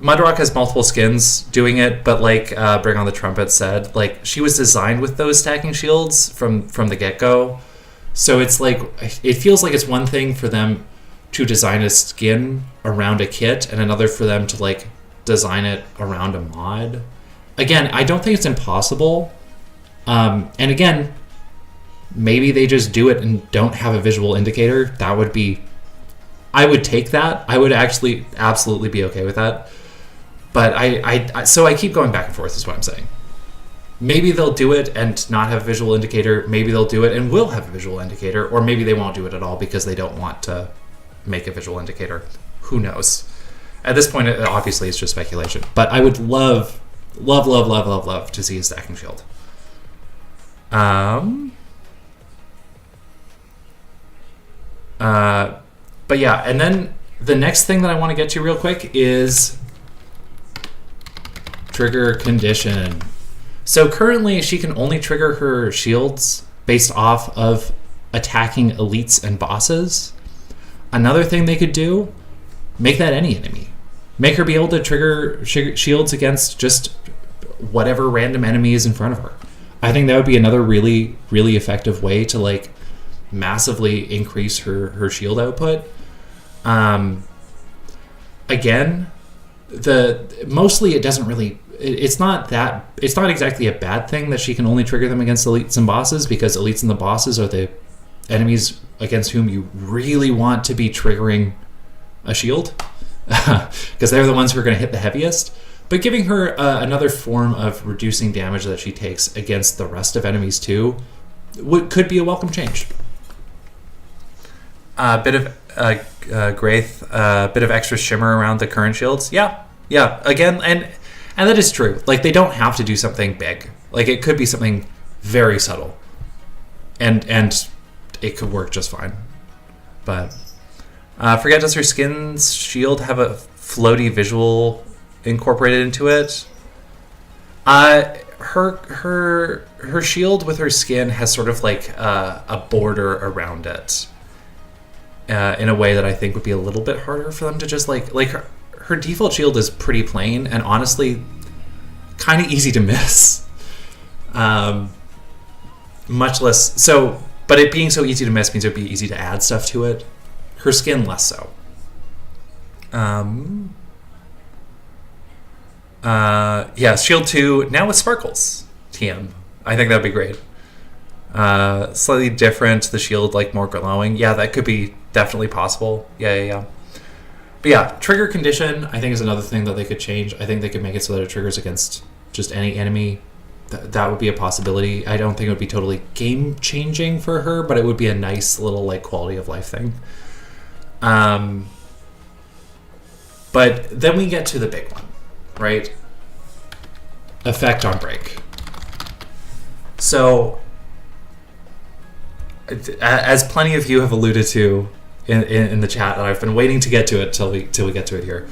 Mudrock has multiple skins doing it, but like Bring on the Trumpet said, like she was designed with those stacking shields from the get-go. So it's like, it feels like it's one thing for them to design a skin around a kit and another for them to like design it around a mod. Again, I don't think it's impossible. And again, maybe they just do it and don't have a visual indicator. That would be, I would take that. I would actually absolutely be okay with that. But so I keep going back and forth is what I'm saying. Maybe they'll do it and not have a visual indicator. Maybe they'll do it and will have a visual indicator. Or maybe they won't do it at all because they don't want to make a visual indicator. Who knows? At this point, obviously, it's just speculation. But I would love to see a stacking shield. But yeah, and then the next thing that I want to get to real quick is trigger condition. So currently she can only trigger her shields based off of attacking elites and bosses. Another thing they could do, make that any enemy. Make her be able to trigger shields against just whatever random enemy is in front of her. I think that would be another really, really effective way to like massively increase her shield output. Again, mostly it doesn't really, it's not exactly a bad thing that she can only trigger them against elites and bosses, because elites and the bosses are the enemies against whom you really want to be triggering a shield, because they're the ones who are going to hit the heaviest. But giving her another form of reducing damage that she takes against the rest of enemies too could be a welcome change. A bit of Graith, a bit of extra shimmer around the current shields. Yeah. Again, and that is true. Like, they don't have to do something big. Like, it could be something very subtle, and it could work just fine. But forget, does her skin's shield have a floaty visual incorporated into it? Her shield with her skin has sort of like a border around it. In a way that I think would be a little bit harder for them to just like her default shield is pretty plain and honestly kind of easy to miss. Much less so, but it being so easy to miss means it'd be easy to add stuff to it. Her skin less so. Yeah, shield 2 now with sparkles. TM. I think that'd be great. Slightly different, the shield like more glowing. Yeah, that could be definitely possible. Yeah. But yeah, trigger condition I think is another thing that they could change. I think they could make it so that it triggers against just any enemy. That would be a possibility. I don't think it would be totally game changing for her, but it would be a nice little like quality of life thing. But then we get to the big one, right? Effect on break. So as plenty of you have alluded to in the chat, and I've been waiting to get to it till we get to it here.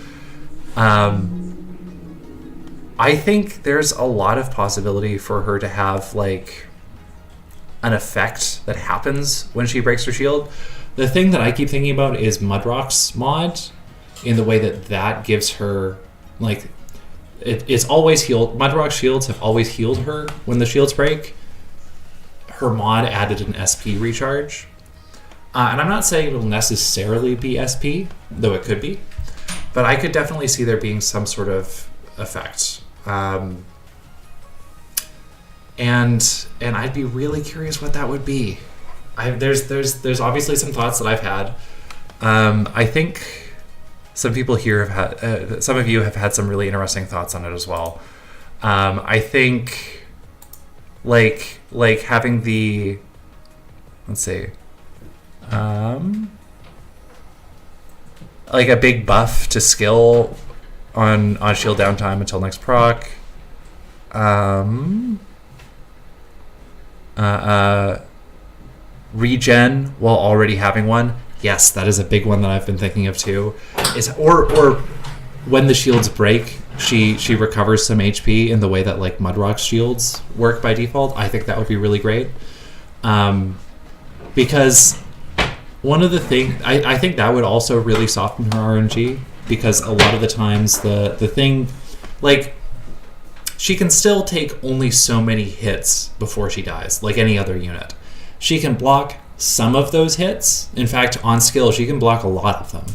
I think there's a lot of possibility for her to have like an effect that happens when she breaks her shield. The thing that I keep thinking about is Mudrock's mod, in the way that gives her like it's always healed. Mudrock's shields have always healed her when the shields break. Her mod added an SP recharge. And I'm not saying it'll necessarily be SP, though it could be. But I could definitely see there being some sort of effect. And I'd be really curious what that would be. There's obviously some thoughts that I've had. I think some people here have had, some of you have had some really interesting thoughts on it as well. I think like having the, let's see, like a big buff to skill on shield downtime until next proc. Regen while already having one. Yes, that is a big one that I've been thinking of too. Or when the shields break, she recovers some HP in the way that like Mudrock's shields work by default. I think that would be really great. because one of the things I think that would also really soften her RNG, because a lot of the times the thing, like, she can still take only so many hits before she dies, like any other unit. She can block some of those hits. In fact, on skill, she can block a lot of them.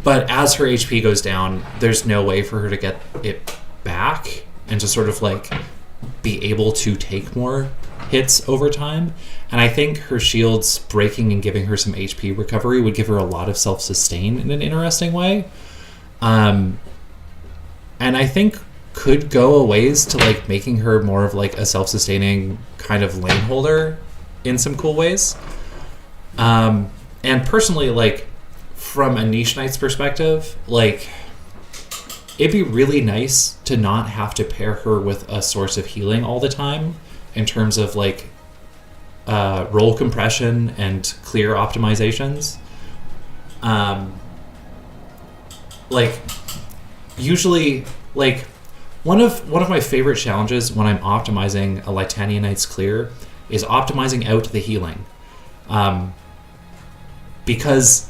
But as her HP goes down, there's no way for her to get it back and to sort of like be able to take more hits over time. And I think her shields breaking and giving her some HP recovery would give her a lot of self-sustain in an interesting way. And I think could go a ways to like making her more of like a self-sustaining kind of lane holder in some cool ways. And personally, like from a Niche Knight's perspective, like it'd be really nice to not have to pair her with a source of healing all the time in terms of like roll compression and clear optimizations. Like usually, like one of my favorite challenges when I'm optimizing a Litania Knight's clear is optimizing out the healing, because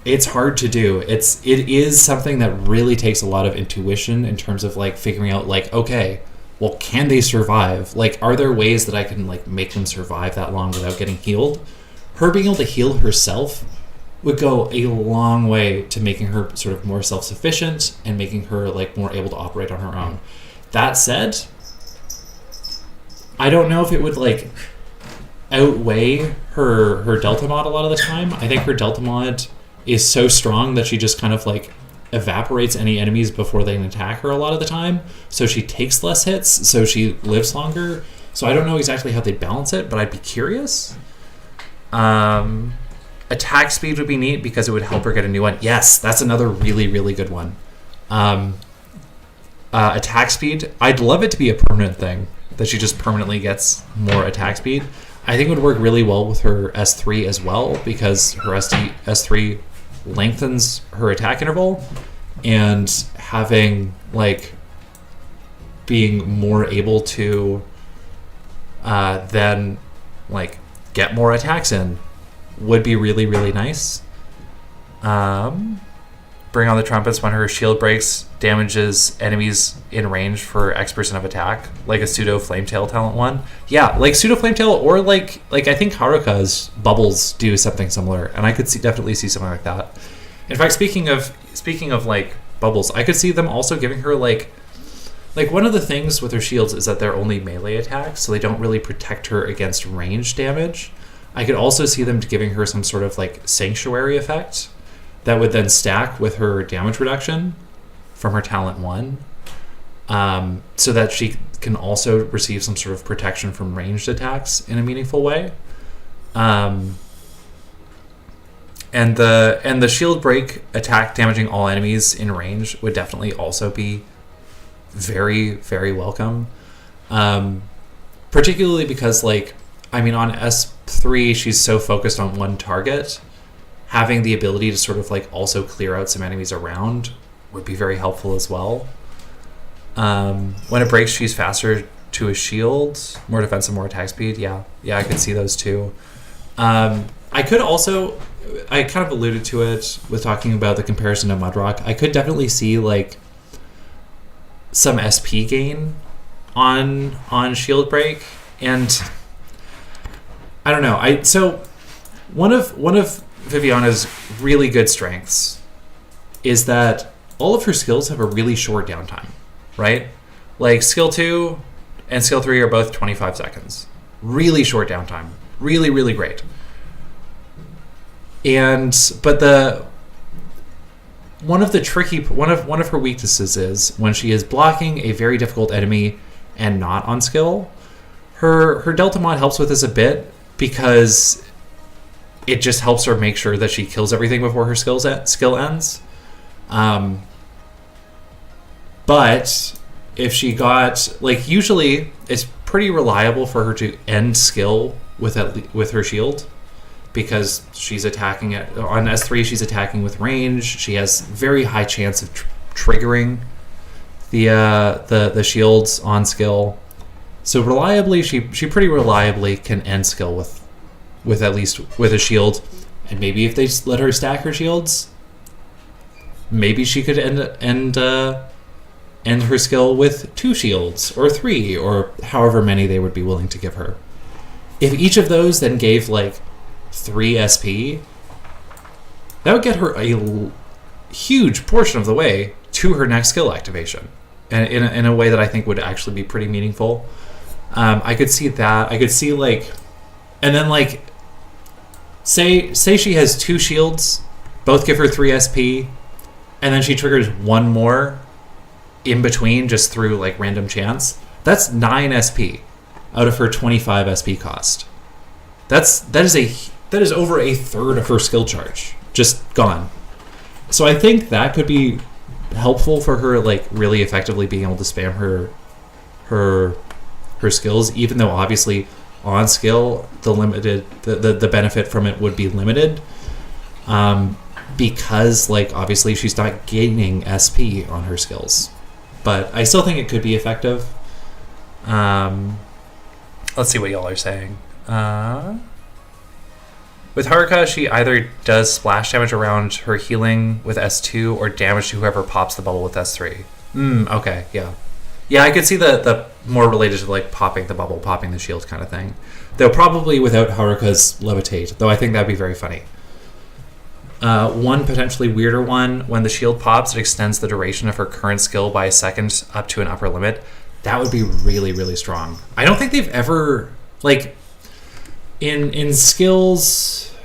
it's hard to do. It is something that really takes a lot of intuition in terms of like figuring out like, okay, well, can they survive? Like, are there ways that I can like make them survive that long without getting healed? Her being able to heal herself would go a long way to making her sort of more self-sufficient and making her like more able to operate on her own. That said, I don't know if it would like outweigh her Delta mod a lot of the time. I think her Delta mod is so strong that she just kind of like evaporates any enemies before they can attack her a lot of the time. So she takes less hits, so she lives longer. So I don't know exactly how they balance it, but I'd be curious. Attack speed would be neat because it would help her get a new one. Yes, that's another really, really good one. Attack speed, I'd love it to be a permanent thing, that she just permanently gets more attack speed. I think it would work really well with her S3 as well, because her S3 lengthens her attack interval, and having like being more able to then like get more attacks in would be really, really nice. Bring on the trumpets when her shield breaks, damages enemies in range for X% of attack, like a pseudo Flametail talent one. Yeah, like pseudo Flametail, or like I think Haruka's bubbles do something similar, and I could definitely see something like that. In fact, speaking of like bubbles, I could see them also giving her like one of the things with her shields is that they're only melee attacks, so they don't really protect her against range damage. I could also see them giving her some sort of like sanctuary effect that would then stack with her damage reduction from her talent 1, so that she can also receive some sort of protection from ranged attacks in a meaningful way. And the shield break attack damaging all enemies in range would definitely also be very, very welcome. Particularly because, like, I mean, on S3, she's so focused on one target. Having the ability to sort of, like, also clear out some enemies around would be very helpful as well. When it breaks, she's faster to a shield, more defensive, more attack speed. Yeah, I could see those too. I could also, I kind of alluded to it with talking about the comparison to Mudrock. I could definitely see like some SP gain on shield break, and I don't know. So one of Viviana's really good strengths is that all of her skills have a really short downtime, right? Like skill 2 and skill 3 are both 25 seconds. Really short downtime. Really, really great. But one of her weaknesses is when she is blocking a very difficult enemy and not on skill. Her Delta mod helps with this a bit because it just helps her make sure that she kills everything before her skill ends. But if she got, like, usually it's pretty reliable for her to end skill with her shield, because she's attacking it on S3. She's attacking with range. She has very high chance of triggering the shields on skill. So reliably, she pretty reliably can end skill with at least with a shield, and maybe if they let her stack her shields, maybe she could end her skill with 2 shields or 3 or however many they would be willing to give her. If each of those then gave like 3 SP, that would get her a huge portion of the way to her next skill activation, and in a way that I think would actually be pretty meaningful. I could see that. I could see like, and then like, say she has 2 shields, both give her 3 SP, and then she triggers 1 more in between just through like random chance. That's 9 SP out of her 25 SP cost. That is over a third of her skill charge just gone. So I think that could be helpful for her, like really effectively being able to spam her skills, even though obviously on skill the benefit from it would be limited, because like obviously she's not gaining SP on her skills. But I still think it could be effective. Let's see what y'all are saying. With Haruka, she either does splash damage around her healing with S2 or damage to whoever pops the bubble with S3. Okay, yeah. Yeah, I could see the more related to like popping the bubble, popping the shield kind of thing. Though probably without Haruka's levitate, though I think that'd be very funny. One potentially weirder one, when the shield pops, it extends the duration of her current skill by a second up to an upper limit. That would be really, really strong. I don't think they've ever, like, in skills,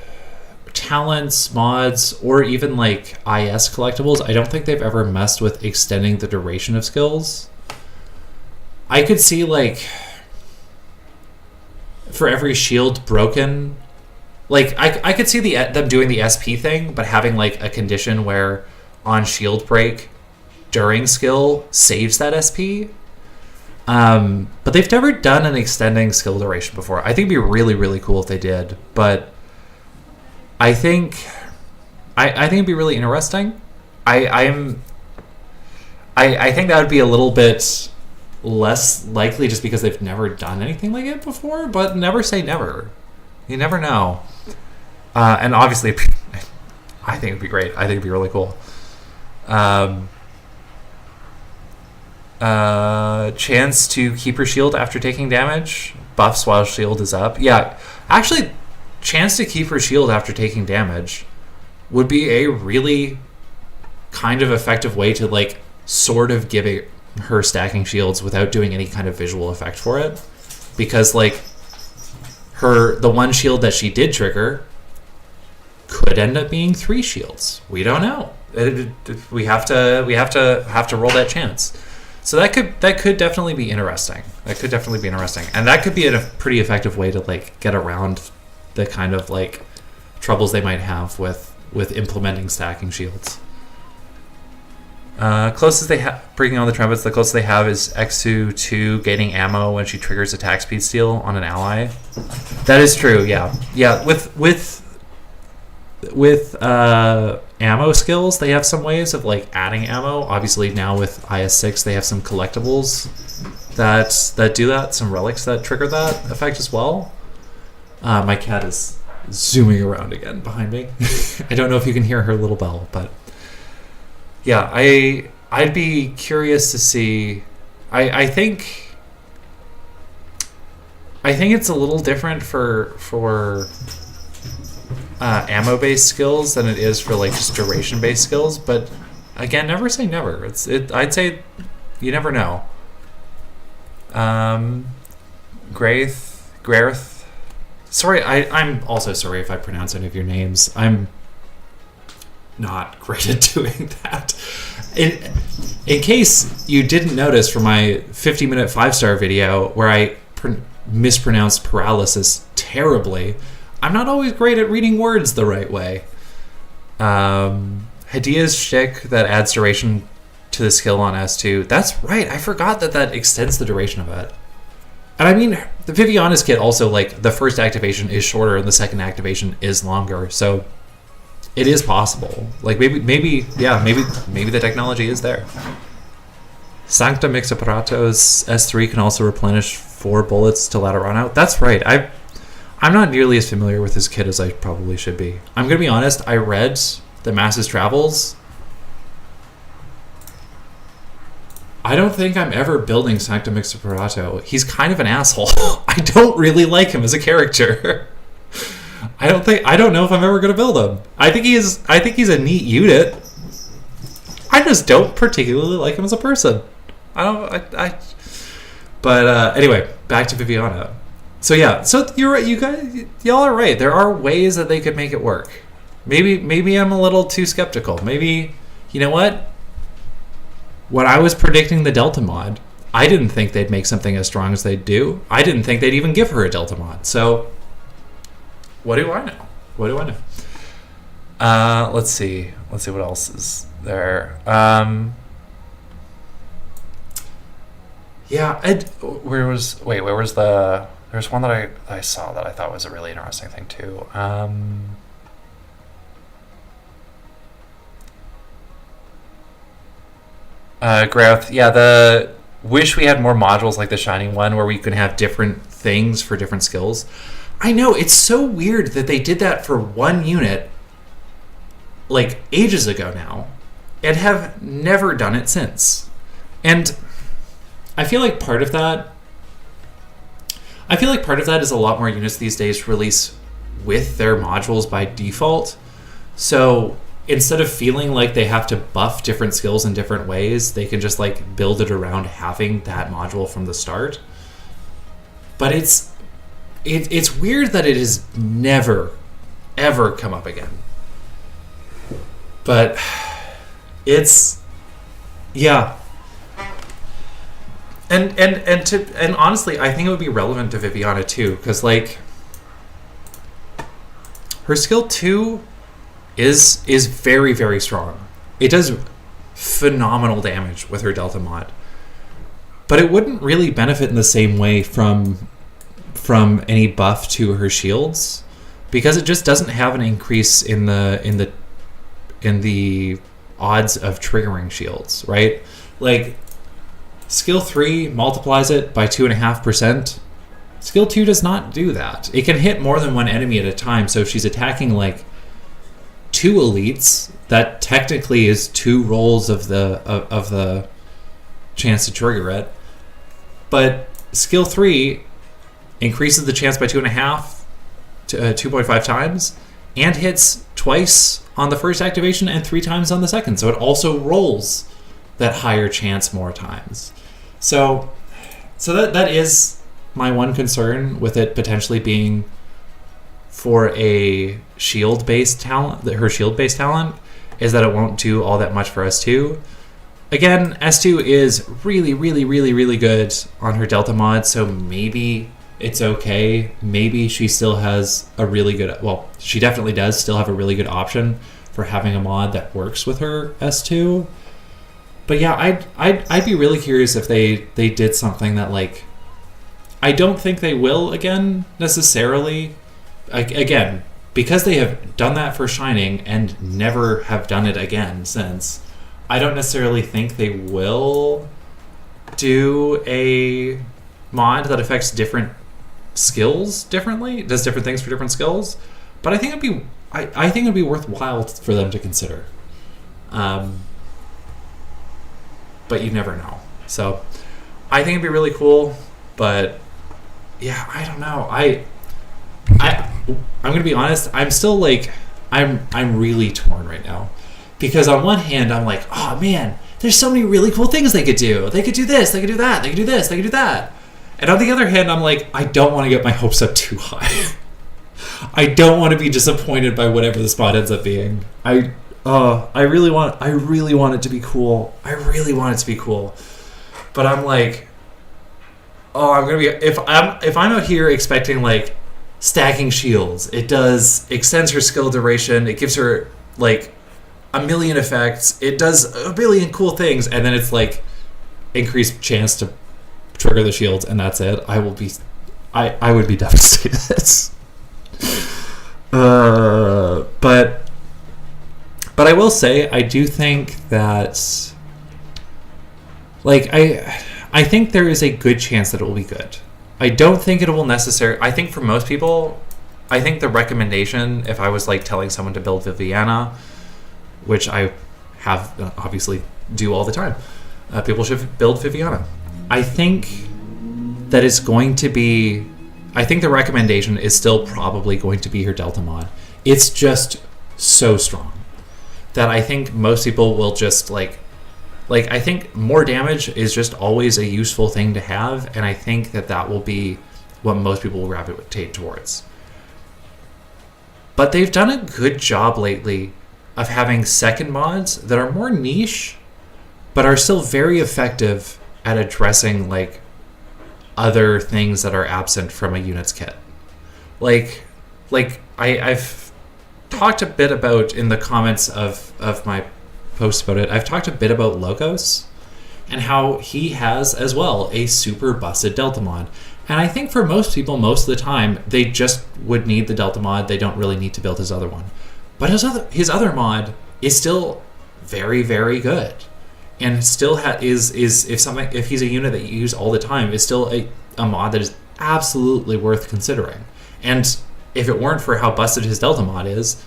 talents, mods, or even like IS collectibles, I don't think they've ever messed with extending the duration of skills. I could see like for every shield broken, like I could see them doing the SP thing, but having like a condition where on shield break during skill saves that SP. But they've never done an extending skill duration before. I think it'd be really, really cool if they did. But I think it'd be really interesting. I think that would be a little bit less likely just because they've never done anything like it before. But never say never. You never know. And obviously, I think it'd be great. I think it'd be really cool. Chance to keep her shield after taking damage, buffs while shield is up. Yeah, actually, chance to keep her shield after taking damage would be a really kind of effective way to like sort of give her stacking shields without doing any kind of visual effect for it, because like the one shield that she did trigger could end up being 3 shields. We don't know. We have to roll that chance. So that could definitely be interesting. And that could be a pretty effective way to like get around the kind of like troubles they might have with implementing stacking shields. Closest they have, bringing on the trumpets, the closest they have is Exu 2 gaining ammo when she triggers attack speed steal on an ally. That is true, yeah. Yeah, with ammo skills, they have some ways of like adding ammo. Obviously now with IS6 they have some collectibles that do that, some relics that trigger that effect as well. My cat is zooming around again behind me. I don't know if you can hear her little bell, but yeah, I'd be curious to see. I think it's a little different for ammo-based skills than it is for like just duration-based skills, but again, never say never. I'd say you never know. Graith. Sorry, I'm also sorry if I pronounce any of your names. I'm not great at doing that. In case you didn't notice from my 50-minute 5-star video where I mispronounced paralysis terribly, I'm not always great at reading words the right way. Hadia's shtick that adds duration to the skill on S2. That's right, I forgot that extends the duration of it. And I mean, the Viviana's kit also, like, the first activation is shorter and the second activation is longer, so it is possible. Like, maybe the technology is there. Sancta Mixaparatos S3 can also replenish 4 bullets to let it run out. That's right. I'm not nearly as familiar with this kit as I probably should be. I'm going to be honest, I read the Masses Travels. I don't think I'm ever building Sanctum Explorato. He's kind of an asshole. I don't really like him as a character. I don't know if I'm ever going to build him. I think he's a neat unit. I just don't particularly like him as a person. But anyway, back to Viviana. So yeah, so you're right. Y'all are right. There are ways that they could make it work. Maybe I'm a little too skeptical. Maybe, you know what? When I was predicting the Delta mod, I didn't think they'd make something as strong as they do. I didn't think they'd even give her a Delta mod. So, what do I know? Let's see what else is there. Yeah, where was the... There's one that I saw that I thought was a really interesting thing too. Growth. Yeah, wish we had more modules like the Shining one where we could have different things for different skills. I know, it's so weird that they did that for one unit like ages ago now and have never done it since. And I feel like part of that is a lot more units these days release with their modules by default. So instead of feeling like they have to buff different skills in different ways, they can just like build it around having that module from the start. But it's weird that it has never, ever come up again. But yeah. And honestly, I think it would be relevant to Viviana too, because like her skill 2 is very, very strong. It does phenomenal damage with her Delta mod, but it wouldn't really benefit in the same way from any buff to her shields, because it just doesn't have an increase in the odds of triggering shields, right? Like skill 3 multiplies it by 2.5%. Skill 2 does not do that. It can hit more than one enemy at a time, so if she's attacking like 2 elites, that technically is 2 rolls of the chance to trigger it. But skill 3 increases the chance by 2.5 to 2.5 times, and hits twice on the first activation and 3 times on the second. So it also rolls that higher chance more times. So that is my one concern with it potentially being for a shield-based talent. Her shield-based talent is that it won't do all that much for S2. Again, S2 is really, really, really, really good on her Delta mod, so maybe it's okay. Maybe she still has a really good... Well, she definitely does still have a really good option for having a mod that works with her S2. But yeah, I'd be really curious if they did something that, like... I don't think they will again, necessarily. Again, because they have done that for Shining and never have done it again since, I don't necessarily think they will do a mod that affects different skills differently, does different things for different skills. But I think it'd be worthwhile for them to consider. But you never know. So I think it'd be really cool, but yeah, I don't know. I'm gonna be honest, I'm still like I'm really torn right now. Because on one hand I'm like, oh man, there's so many really cool things they could do. They could do this, they could do that, they could do this, they could do that. And on the other hand, I'm like, I don't want to get my hopes up too high. I don't want to be disappointed by whatever the spot ends up being. I really want it to be cool. I really want it to be cool. But I'm like, I'm gonna be if I'm out here expecting like stacking shields, it extends her skill duration, it gives her like a million effects, it does a billion cool things, and then it's like increased chance to trigger the shields, and that's it. I would be devastated. But I will say, I do think that, like, I think there is a good chance that it will be good. I don't think it will necessarily... I think for most people, I think the recommendation, if I was like telling someone to build Viviana, which I have obviously do all the time, people should build Viviana. I think that it's going to be, I think the recommendation is still probably going to be her Delta mod. It's just so strong that I think most people will just like I think more damage is just always a useful thing to have, and I think that will be what most people will gravitate towards. But they've done a good job lately of having second mods that are more niche, but are still very effective at addressing like other things that are absent from a unit's kit. I've talked a bit about in the comments of my post about it, I've talked a bit about Logos and how he has as well a super busted Delta mod. And I think for most people, most of the time, they just would need the Delta mod. They don't really need to build his other one. But his other mod is still very, very good. And still is if he's a unit that you use all the time, is still a mod that is absolutely worth considering. And if it weren't for how busted his Delta mod is,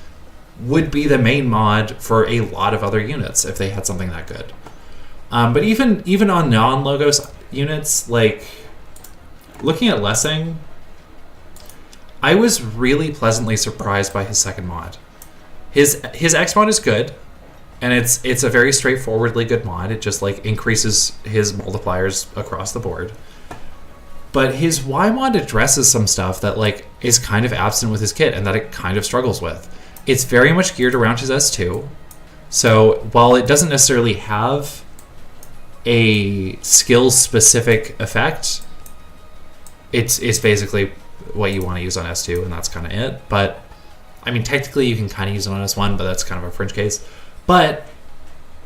would be the main mod for a lot of other units if they had something that good. But even on non-Logos units, like looking at Lessing, I was really pleasantly surprised by his second mod. His X mod is good, and it's a very straightforwardly good mod. It just like increases his multipliers across the board. But his Y mod addresses some stuff that like is kind of absent with his kit and that it kind of struggles with. It's very much geared around his S2. So while it doesn't necessarily have a skill-specific effect, it's basically what you want to use on S2, and that's kind of it. But, I mean, technically you can kind of use it on S1, but that's kind of a fringe case. But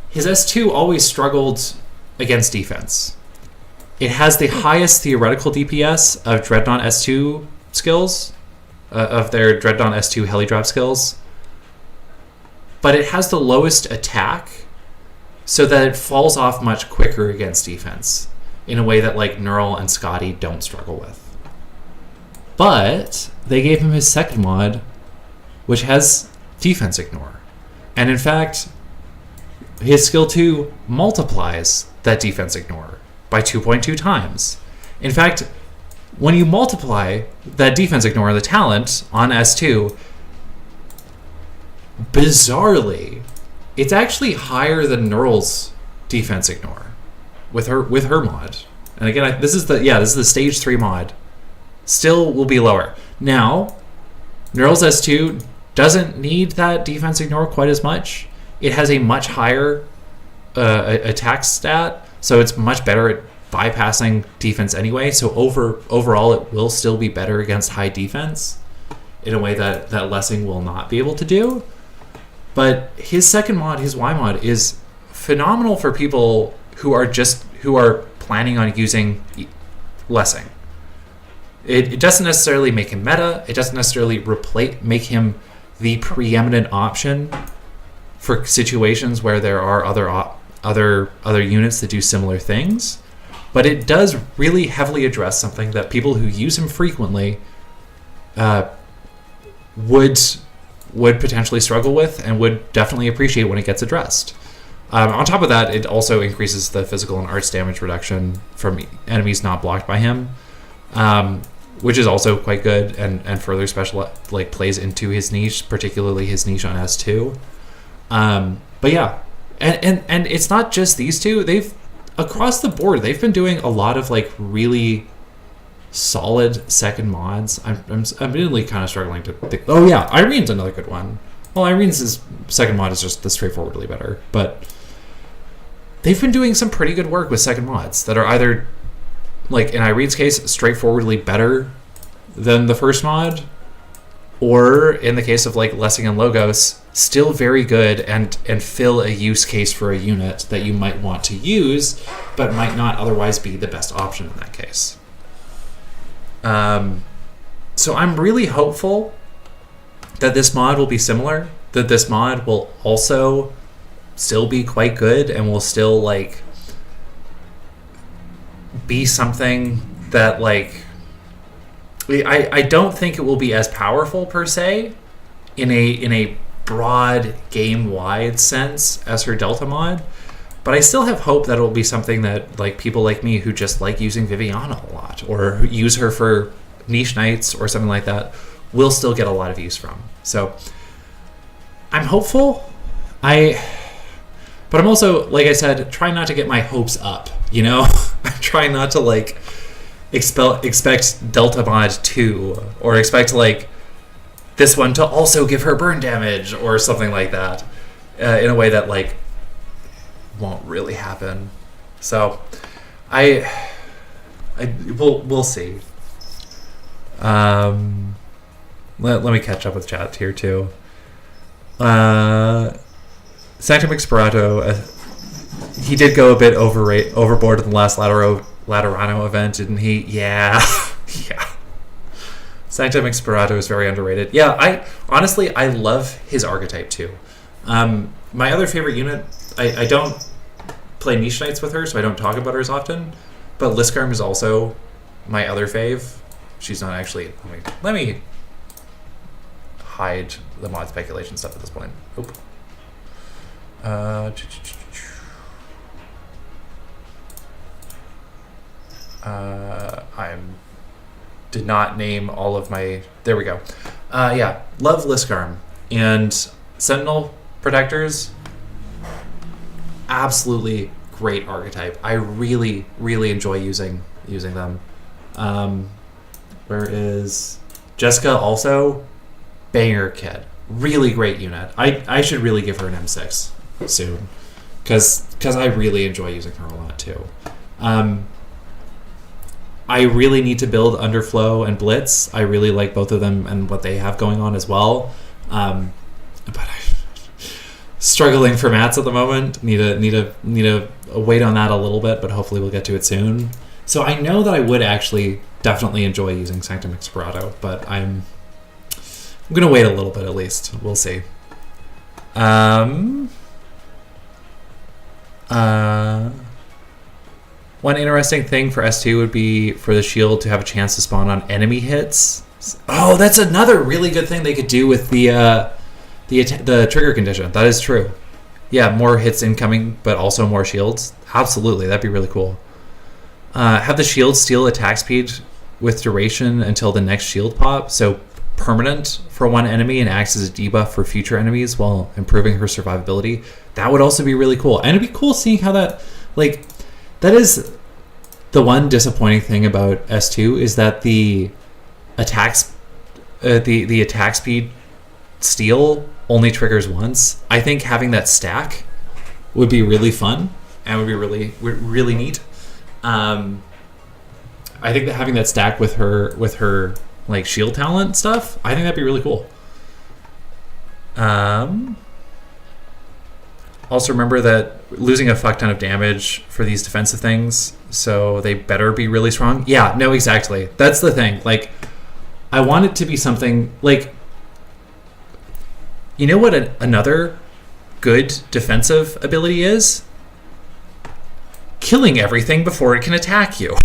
his S2 always struggled against defense. It has the highest theoretical DPS of Dreadnought S2 skills, of their Dreadnought S2 heli drop skills, but it has the lowest attack, so that it falls off much quicker against defense in a way that like Neural and Scotty don't struggle with. But they gave him his second mod, which has defense ignore. And in fact, his skill 2 multiplies that defense ignore by 2.2 times. In fact, when you multiply that defense ignore, the talent on S2, bizarrely, it's actually higher than Neural's defense ignore with her mod. And again, this is the stage 3 mod. Still will be lower. Now, Neural's S2 doesn't need that defense ignore quite as much. It has a much higher attack stat, so it's much better at bypassing defense anyway. So overall, it will still be better against high defense in a way that Lessing will not be able to do. But his second mod, his Y mod, is phenomenal for people who are planning on using Lessing. It doesn't necessarily make him meta. It doesn't necessarily make him the preeminent option for situations where there are other units that do similar things. But it does really heavily address something that people who use him frequently would potentially struggle with and would definitely appreciate when it gets addressed. On top of that, it also increases the physical and arts damage reduction from enemies not blocked by him, which is also quite good and further plays into his niche, particularly his niche on S2. But yeah, and it's not just these two. They've across the board they've been doing a lot of like really solid second mods. I'm really kind of struggling to think. Oh yeah, Irene's another good one. Well, Irene's second mod is just the straightforwardly better, but they've been doing some pretty good work with second mods that are either, like in Irene's case, straightforwardly better than the first mod, or in the case of like Lessing and Logos, still very good and fill a use case for a unit that you might want to use, but might not otherwise be the best option in that case. So I'm really hopeful that this mod will be similar, that this mod will also still be quite good and will still like be something that like I don't think it will be as powerful per se in a broad game wide sense as her Delta mod, but I still have hope that it will be something that like people like me who just like using Viviana a lot or use her for niche nights or something like that will still get a lot of use from. So I'm hopeful. But I'm also, like I said, trying not to get my hopes up, you know? I'm trying not to like expect Delta Mod 2 or expect like this one to also give her burn damage or something like that in a way that like won't really happen. So we'll see. Let me catch up with chat here too. Sanctum Explorato, he did go a bit overboard in the last Laterano event, didn't he? Yeah. Yeah. Sanctum Explorato is very underrated. Yeah, I love his archetype too. My other favorite unit, I don't play niche nights with her, so I don't talk about her as often, but Liskarm is also my other fave. She's not actually... Let me hide the mod speculation stuff at this point. Oop. I did not name all of my... There we go. Yeah, love Liskarm. And Sentinel Protectors, absolutely great archetype. I really, really enjoy using them. Where is Jessica? Also, banger kit. Really great unit. I should really give her an M6 soon, because I really enjoy using her a lot too. I really need to build Underflow and Blitz. I really like both of them and what they have going on as well. But I'm struggling for mats at the moment. Need to wait on that a little bit, but hopefully we'll get to it soon. So I know that I would actually definitely enjoy using Sanctum Explorato, but I'm gonna wait a little bit at least. We'll see. One interesting thing for S2 would be for the shield to have a chance to spawn on enemy hits. Oh, that's another really good thing they could do with the trigger condition. That is true. Yeah, more hits incoming, but also more shields. Absolutely, that'd be really cool. Have the shield steal attack speed with duration until the next shield pop, so permanent for one enemy and acts as a debuff for future enemies while improving her survivability. That would also be really cool. And it'd be cool seeing how that, like, that is the one disappointing thing about S2 is that the attacks, the attack speed steal only triggers once. I think having that stack would be really fun and would be really neat. I think that having that stack with her like shield talent stuff, I think that'd be really cool. Also remember that losing a fuck ton of damage for these defensive things, so they better be really strong. Yeah, no, exactly. That's the thing. Like, I want it to be something like, you know what another good defensive ability is? Killing everything before it can attack you.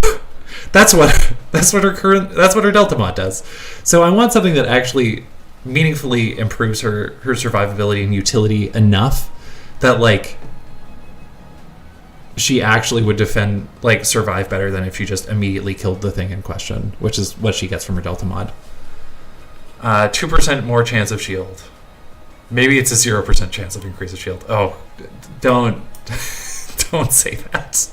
That's what her Delta mod does. So I want something that actually meaningfully improves her survivability and utility enough that like she actually would survive better than if she just immediately killed the thing in question, which is what she gets from her Delta mod. 2% more chance of shield. Maybe it's a 0% chance of increase of shield. Oh, don't say that.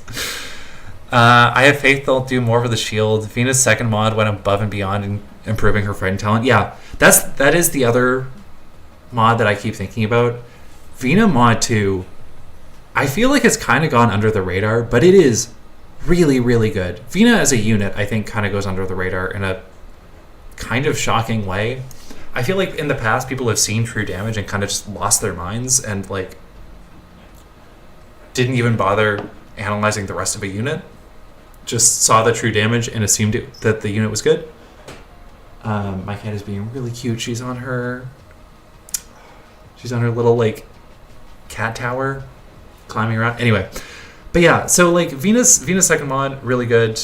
I have faith they'll do more for the shield. Vena's second mod went above and beyond in improving her fighting talent. Yeah, that is the other mod that I keep thinking about. Vena mod 2, I feel like it's kind of gone under the radar, but it is really, really good. Vena as a unit, I think, kind of goes under the radar in a kind of shocking way. I feel like in the past, people have seen true damage and kind of just lost their minds and like didn't even bother analyzing the rest of a unit. Just saw the true damage and assumed that the unit was good. My cat is being really cute. She's on her little like cat tower, climbing around. Anyway, but yeah, so like Vena's second mod really good.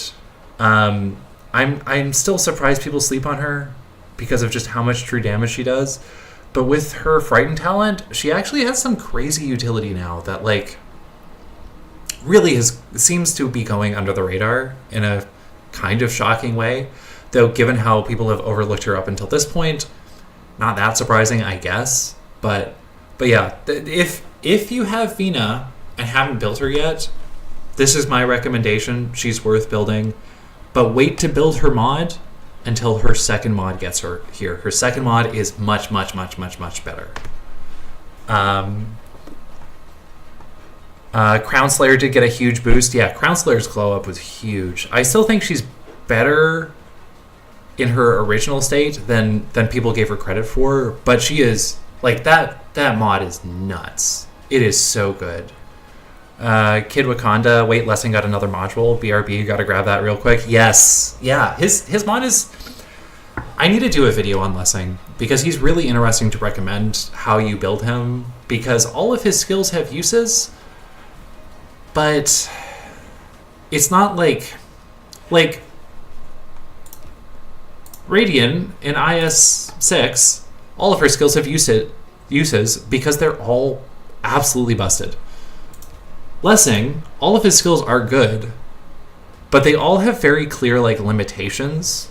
I'm still surprised people sleep on her because of just how much true damage she does. But with her Frightened talent, she actually has some crazy utility now that like really seems to be going under the radar in a kind of shocking way. Though given how people have overlooked her up until this point, not that surprising, I guess. But yeah, if you have Vina and haven't built her yet, this is my recommendation. She's worth building. But wait to build her mod until her second mod gets her here. Her second mod is much better. Crown Slayer did get a huge boost. Yeah, Crown Slayer's glow up was huge. I still think she's better in her original state than people gave her credit for, but she is like that mod is nuts. It is so good. Kid Wakanda, wait, Lessing got another module. BRB, gotta grab that real quick. Yes. Yeah, his mod is... I need to do a video on Lessing because he's really interesting to recommend how you build him, because all of his skills have uses, but it's not like Radian in IS6, all of her skills have uses because they're all absolutely busted. Lessing, all of his skills are good, but they all have very clear like limitations.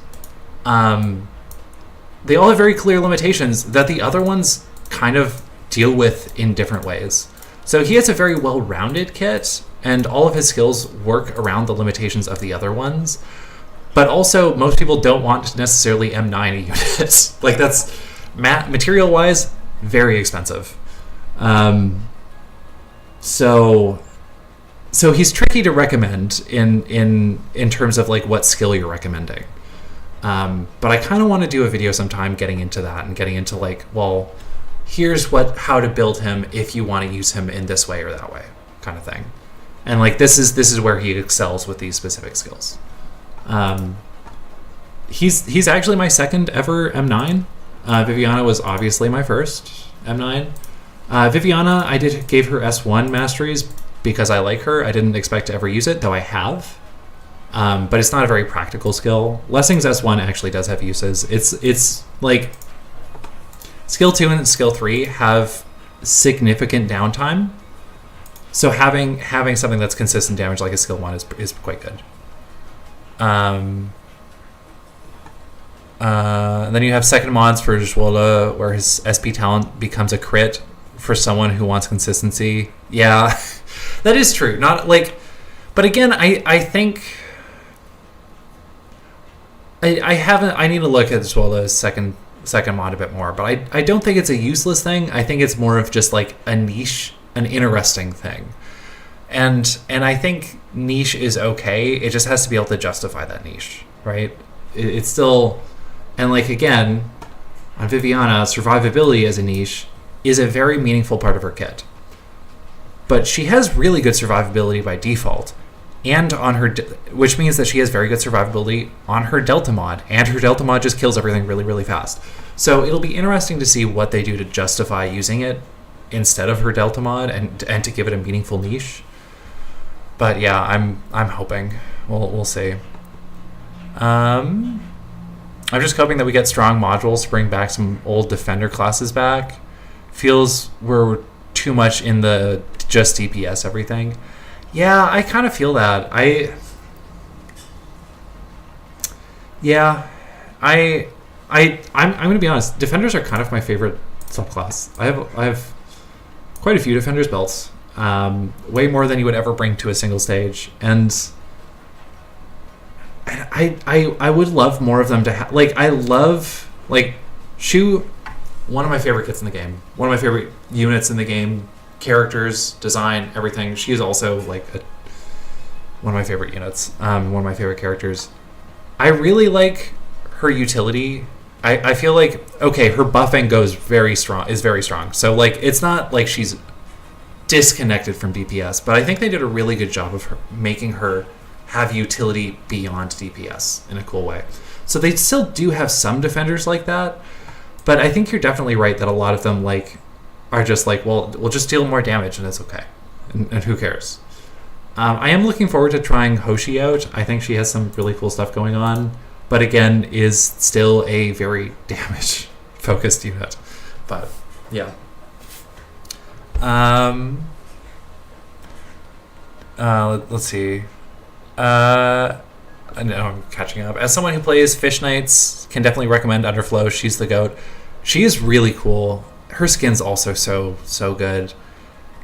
They all have very clear limitations that the other ones kind of deal with in different ways. So he has a very well-rounded kit, and all of his skills work around the limitations of the other ones. But also, most people don't want necessarily M9 a unit. Like that's material-wise very expensive. So he's tricky to recommend in terms of like what skill you're recommending. But I kind of want to do a video sometime getting into that and getting into like, well, here's how to build him if you want to use him in this way or that way, kind of thing. And like this is where he excels with these specific skills. He's actually my second ever M9. Viviana was obviously my first M9. Viviana, I gave her S1 masteries because I like her. I didn't expect to ever use it, though I have. But it's not a very practical skill. Lessing's S1 actually does have uses. It's like skill 2 and skill 3 have significant downtime. So having something that's consistent damage like a skill 1 is quite good. And then you have second mods for Jwola, where his SP talent becomes a crit for someone who wants consistency. Yeah, that is true. Not like, but again, I think I need to look at Jwola's second mod a bit more, but I don't think it's a useless thing. I think it's more of just like a niche, an interesting thing. And I think niche is okay. It just has to be able to justify that niche, right? It's still, and like again, on Viviana, survivability as a niche is a very meaningful part of her kit. But she has really good survivability by default, and on her, which means that she has very good survivability on her Delta mod, and her Delta mod just kills everything really, really fast. So it'll be interesting to see what they do to justify using it instead of her Delta mod and to give it a meaningful niche. But yeah, I'm hoping. We'll see. I'm just hoping that we get strong modules to bring back some old defender classes back. Feels we're too much in the just DPS everything. Yeah, I kind of feel that. I'm going to be honest. Defenders are kind of my favorite subclass. I have quite a few defenders belts. Way more than you would ever bring to a single stage, and I would love more of them to have. Like I love like Shu, one of my favorite kits in the game, one of my favorite units in the game, characters, design, everything. She is also like one of my favorite units, one of my favorite characters. I really like her utility. I feel like okay, her buffing is very strong. So like it's not like she's disconnected from DPS, but I think they did a really good job of making her have utility beyond DPS in a cool way. So they still do have some defenders like that, but I think you're definitely right that a lot of them like are just like, well, we'll just deal more damage and it's okay, and who cares. I am looking forward to trying Hoshi out. I think she has some really cool stuff going on. but again is still a very damage focused unit. But yeah. Let's see. I know I'm catching up. As someone who plays Fish Knights, can definitely recommend Underflow. She's the GOAT. She is really cool. Her skin's also so good.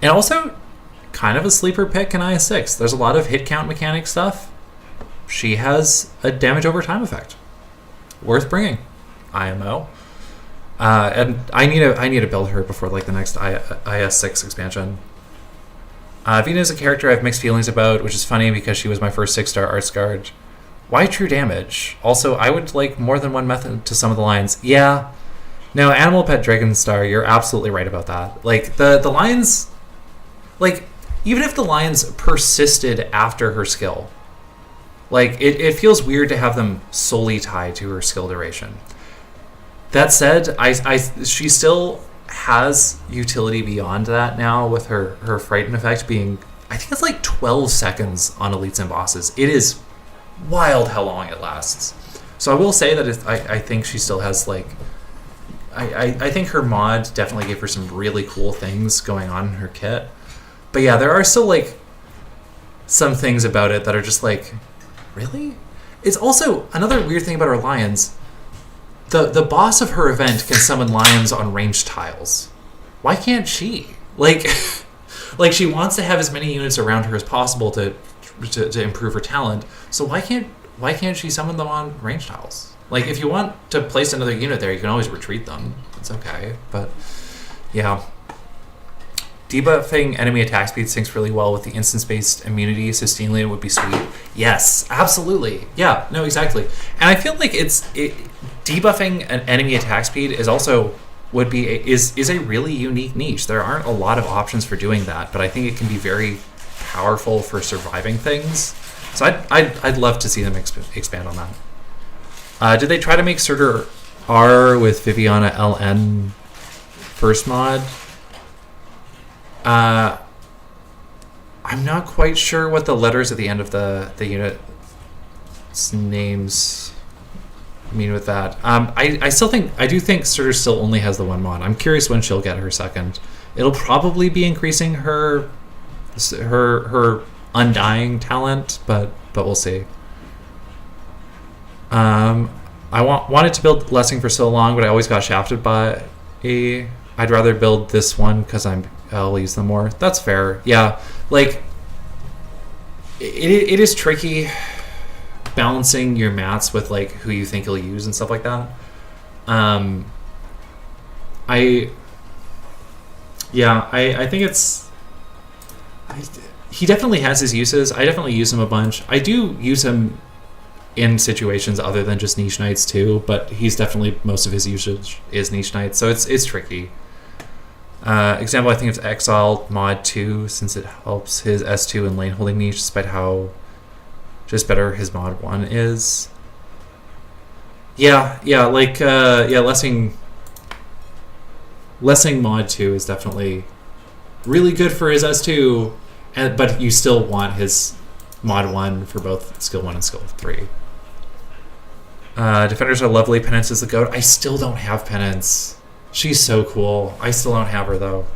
And also kind of a sleeper pick in IS6. There's a lot of hit count mechanic stuff. She has a damage over time effect. Worth bringing. IMO. And I need to build her before like the next IS6 expansion. Vina is a character I have mixed feelings about, which is funny because she was my first 6-star Arts Guard. Why true damage? Also, I would like more than one method to some of the lines. Yeah. No, Animal Pet Dragon Star, you're absolutely right about that. Like, the lines... Like, even if the lines persisted after her skill, like, it feels weird to have them solely tied to her skill duration. That said, she still has utility beyond that now with her Frighten effect being, I think it's like 12 seconds on elites and bosses. It is wild how long it lasts. So I will say that I think she still has like, I think her mod definitely gave her some really cool things going on in her kit. But yeah, there are still like some things about it that are just like, really? It's also another weird thing about her lions. The boss of her event can summon lions on ranged tiles. Why can't she? Like, like she wants to have as many units around her as possible to improve her talent. So why can't she summon them on ranged tiles? Like, if you want to place another unit there, you can always retreat them. It's okay. But yeah, debuffing enemy attack speed syncs really well with the instance-based immunity, so stealing it would be sweet. Yes, absolutely. Yeah, no, exactly. And I feel like debuffing an enemy attack speed is also is a really unique niche. There aren't a lot of options for doing that, but I think it can be very powerful for surviving things. So I'd love to see them expand on that. Did they try to make Surtur R with Viviana LN first mod? I'm not quite sure what the letters at the end of the unit's names mean with that. I do think Surtur still only has the one mod. I'm curious when she'll get her second. It'll probably be increasing her undying talent, but we'll see. I wanted to build Lessing for so long, but I always got shafted by I'd rather build this one because I'll use them more. That's fair. Yeah, like it is tricky balancing your mats with like who you think you'll use and stuff like that. I think it's he definitely has his uses. I definitely use him a bunch. I do use him in situations other than just niche knights too, but he's definitely, most of his usage is niche knights, so it's tricky. Example, I think it's Exile Mod 2, since it helps his S2 and lane holding niche, despite how just better his Mod 1 is. Lessing Mod 2 is definitely really good for his S2, but you still want his Mod 1 for both Skill 1 and Skill 3. Defenders are lovely. Penance is the GOAT. I still don't have Penance. She's so cool. I still don't have her, though.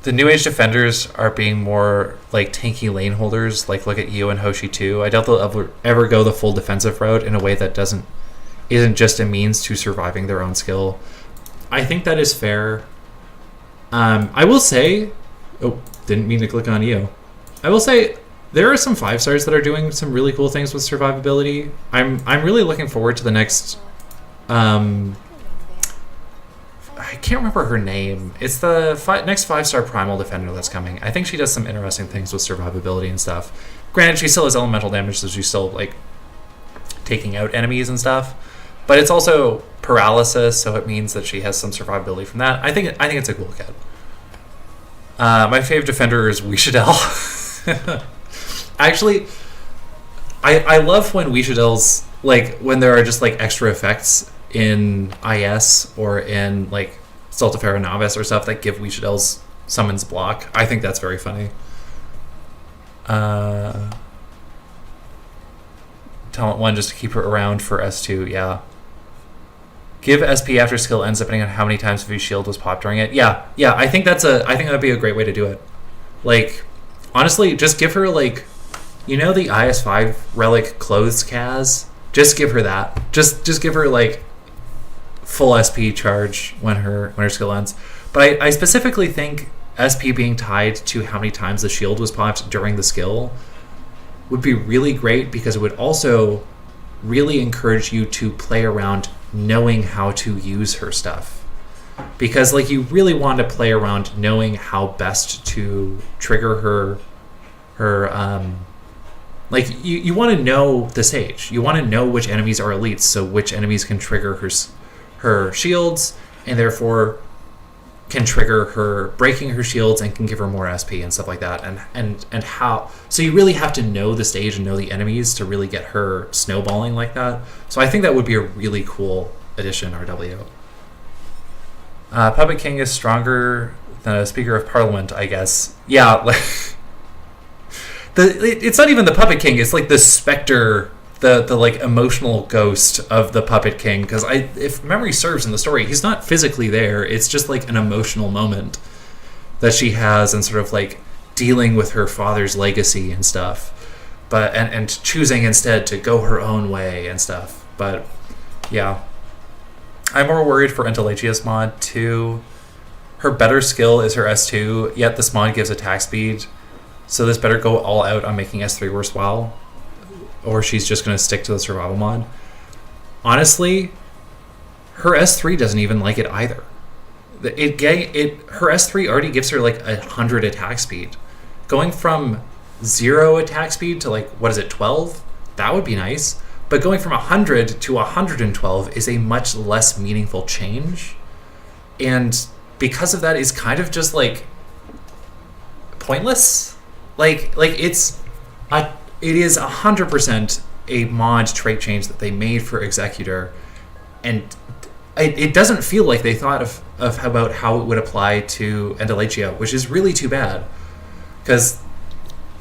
The New Age Defenders are being more like tanky lane holders. Like, look at you and Hoshi too. I doubt they'll ever go the full defensive route in a way that isn't just a means to surviving their own skill. I think that is fair. I will say... Oh, didn't mean to click on you. I will say there are some 5-stars that are doing some really cool things with survivability. I'm really looking forward to the next... I can't remember her name. It's the next 5-star Primal Defender that's coming. I think she does some interesting things with survivability and stuff. Granted, she still has elemental damage, so she's still like taking out enemies and stuff. But it's also paralysis, so it means that she has some survivability from that. I think it's a cool kit. My favorite defender is Wishadel. Actually, I love when Wishadels, like when there are just like extra effects in IS or in like Saltafera Novice or stuff that give Wishadels summons block. I think that's very funny. talent 1 just to keep her around for S2, yeah. Give SP after skill ends depending on how many times V's shield was popped during it. Yeah, I think that'd be a great way to do it. Like, honestly, just give her, like, you know, the IS5 relic clothes Kaz? Just give her that. Just give her, like, full SP charge when her skill ends. But I specifically think SP being tied to how many times the shield was popped during the skill would be really great, because it would also really encourage you to play around knowing how to use her stuff. Because, like, you really want to play around knowing how best to trigger her like, you want to know the stage. You want to know which enemies are elites, so which enemies can trigger her shields, and therefore can trigger her breaking her shields and can give her more SP and stuff like that. And how, so you really have to know the stage and know the enemies to really get her snowballing like that. So I think that would be a really cool addition, RW. Puppet King is stronger than a Speaker of Parliament, I guess. Yeah, like, it's not even the Puppet King, it's like the specter, the like emotional ghost of the Puppet King, because if memory serves in the story, he's not physically there. It's just like an emotional moment that she has, and sort of like dealing with her father's legacy and stuff, but and choosing instead to go her own way and stuff. But yeah, I'm more worried for Entelechia's mod too. Her better skill is her S2, yet this mod gives attack speed, so this better go all out on making S3 worthwhile, or she's just going to stick to the survival mod. Honestly, her S3 doesn't even like it either. Her S3 already gives her like 100 attack speed. Going from 0 attack speed to, like, what is it, 12? That would be nice. But going from 100 to 112 is a much less meaningful change. And because of that, it's kind of just, like, pointless. Like it is 100% a mod trait change that they made for Executor, and it doesn't feel like they thought of about how it would apply to Entelechia, which is really too bad, because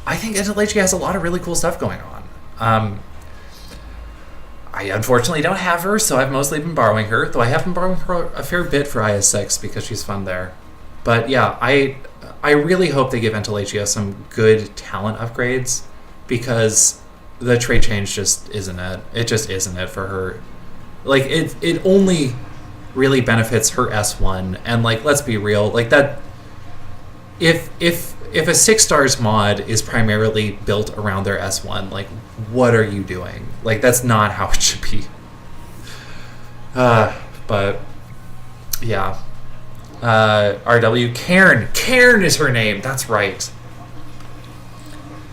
I think Entelechia has a lot of really cool stuff going on. I unfortunately don't have her, so I've mostly been borrowing her, though I have been borrowing her a fair bit for IS6 because she's fun there. But yeah, I really hope they give Entelechia some good talent upgrades, because the trait change just isn't it. It just isn't it for her. Like, it only really benefits her S1, and, like, let's be real, like, that if a 6 stars mod is primarily built around their S1, like, what are you doing? Like, that's not how it should be. But yeah. RW Cairn is her name, that's right.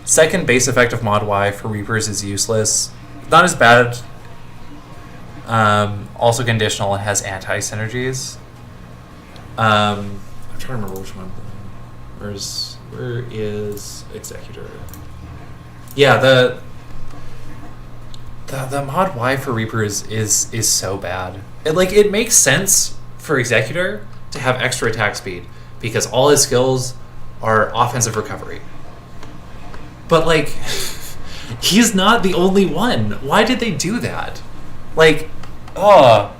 Second base effect of mod Y for Reapers is useless. Not as bad. Also conditional and has anti-synergies. I'm trying to remember which one. Where is Executor? Yeah, the mod Y for Reapers is so bad. It makes sense for Executor to have extra attack speed, because all his skills are offensive recovery. But, like, he's not the only one. Why did they do that? Like, oh.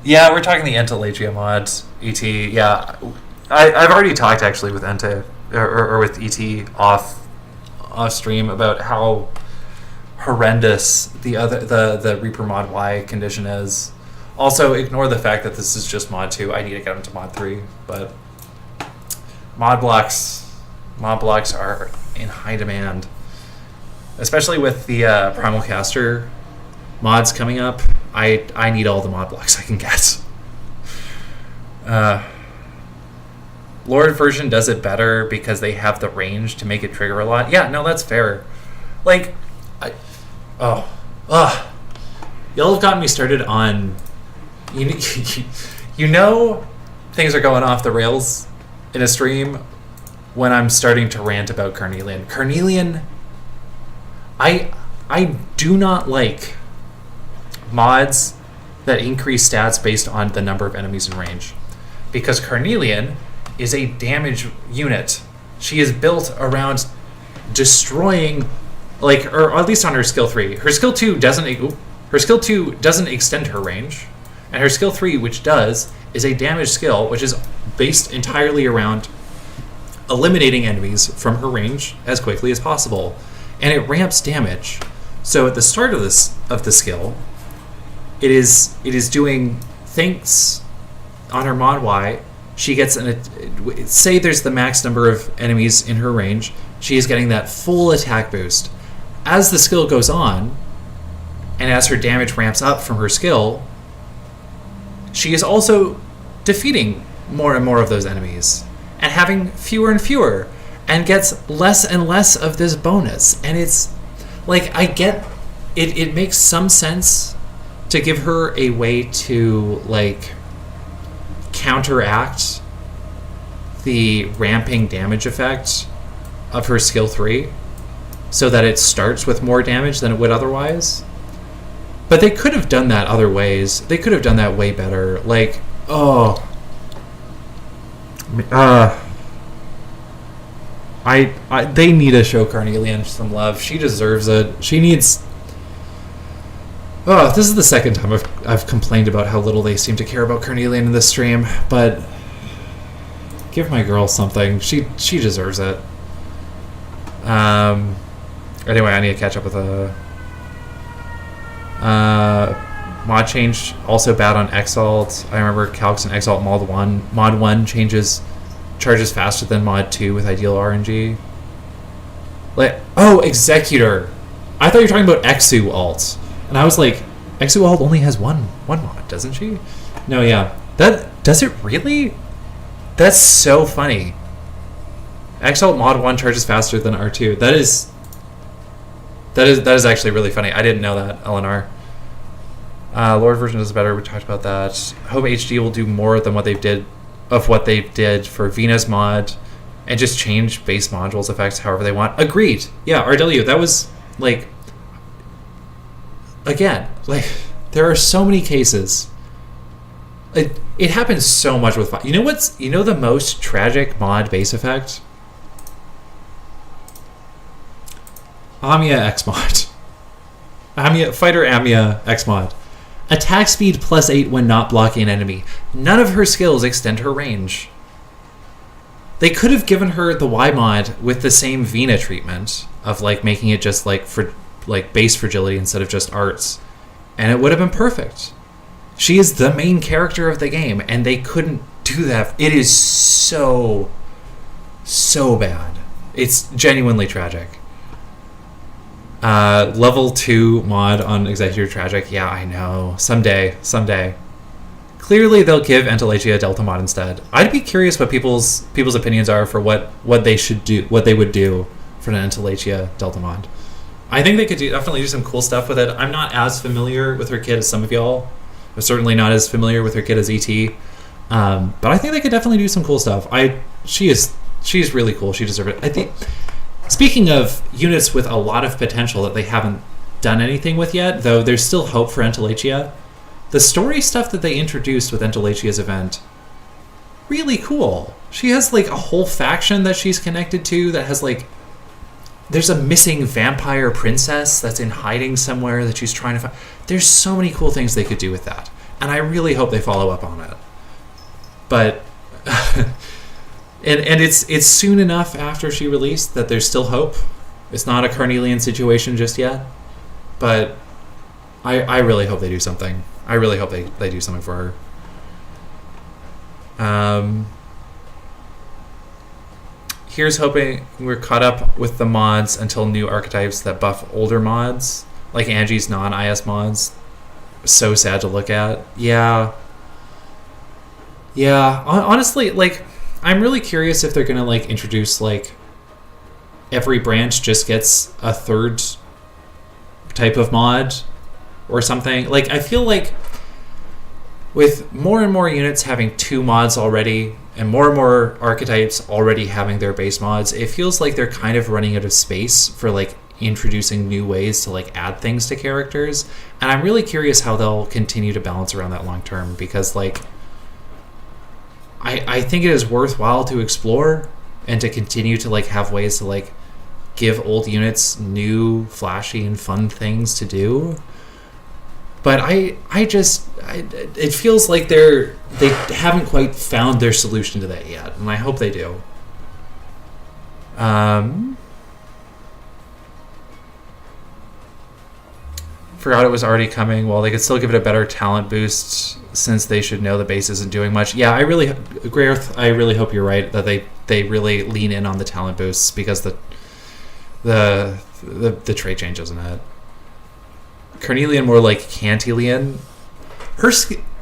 Yeah, we're talking the Entelechia mods, ET. Yeah, I've already talked, actually, with Ente, or with ET off stream about how horrendous the Reaper mod Y condition is. Also, ignore the fact that this is just mod 2. I need to get them to mod 3, but mod blocks are in high demand, especially with the Primal Caster mods coming up. I need all the mod blocks I can get. Lord version does it better because they have the range to make it trigger a lot. Yeah, no, that's fair. Like, y'all have gotten me started on, you know, things are going off the rails in a stream when I'm starting to rant about Carnelian. Carnelian, I do not like mods that increase stats based on the number of enemies in range, because Carnelian is a damage unit. She is built around destroying like, or at least on her skill 3. Her skill 2 doesn't extend her range, and her skill 3, which does, is a damage skill, which is based entirely around eliminating enemies from her range as quickly as possible, and it ramps damage. So at the start of the skill, it is doing things on her mod Y. She gets say there's the max number of enemies in her range. She is getting that full attack boost. As the skill goes on, and as her damage ramps up from her skill, she is also defeating more and more of those enemies and having fewer and fewer, and gets less and less of this bonus. And it's like, I get it. It makes some sense to give her a way to like counteract the ramping damage effect of her skill 3 so that it starts with more damage than it would otherwise. But they could have done that other ways. They could have done that way better. Like, they need to show Carnelian some love. She deserves it. She needs. Oh, this is the second time I've complained about how little they seem to care about Carnelian in this stream, but give my girl something. She deserves it. Anyway, I need to catch up with a mod change. Also bad on Exalt. I remember Calx and Exalt mod 1. Mod 1 charges faster than mod 2 with ideal RNG. Like, oh, Executor. I thought you were talking about Exu alt. And I was like, Exu alt only has one mod, doesn't she? No, yeah. That does it really? That's so funny. Exalt mod 1 charges faster than R2. That is actually really funny. I didn't know that, Eleanor. Lord version is better. We talked about that. Hope HD will do more than what they did for Venus mod, and just change base modules effects however they want. Agreed. Yeah, RW. That was like, again, like, there are so many cases. It happens so much with. You know the most tragic mod base effect? Amiya X mod. Fighter Amiya X mod. Attack speed +8 when not blocking an enemy. None of her skills extend her range. They could have given her the Y mod with the same Vina treatment of like making it just like for like base fragility instead of just arts, and it would have been perfect. She is the main character of the game, and they couldn't do that. It is so bad. It's genuinely tragic. Level 2 mod on Executive Tragic. Yeah, I know. Someday. Clearly, they'll give Entelegia Delta mod instead. I'd be curious what people's opinions are for what they should do, what they would do for an Entelegia Delta mod. I think they could definitely do some cool stuff with it. I'm not as familiar with her kid as some of y'all. I'm certainly not as familiar with her kid as ET. But I think they could definitely do some cool stuff. She's really cool. She deserves it. I think. Speaking of units with a lot of potential that they haven't done anything with yet, though there's still hope for Entelegia, the story stuff that they introduced with Entelegia's event, really cool. She has like a whole faction that she's connected to that has like, there's a missing vampire princess that's in hiding somewhere that she's trying to find. There's so many cool things they could do with that, and I really hope they follow up on it. But And it's soon enough after she released that there's still hope. It's not a Carnelian situation just yet, but I really hope they do something. I really hope they do something for her. Here's hoping we're caught up with the mods until new archetypes that buff older mods, like Angie's non-IS mods. So sad to look at. Yeah. Honestly, like, I'm really curious if they're gonna like introduce like every branch just gets a third type of mod or something. Like, I feel like with more and more units having 2 mods already and more archetypes already having their base mods, it feels like they're kind of running out of space for like introducing new ways to like add things to characters. And I'm really curious how they'll continue to balance around that long term, because like I think it is worthwhile to explore and to continue to like have ways to like give old units new, flashy, and fun things to do. But it feels like they haven't quite found their solution to that yet, and I hope they do. Forgot it was already coming. Well, they could still give it a better talent boost since they should know the base isn't doing much. Yeah, I really hope you're right that they really lean in on the talent boosts because the trait changes in it. Carnelian more like Cantelian.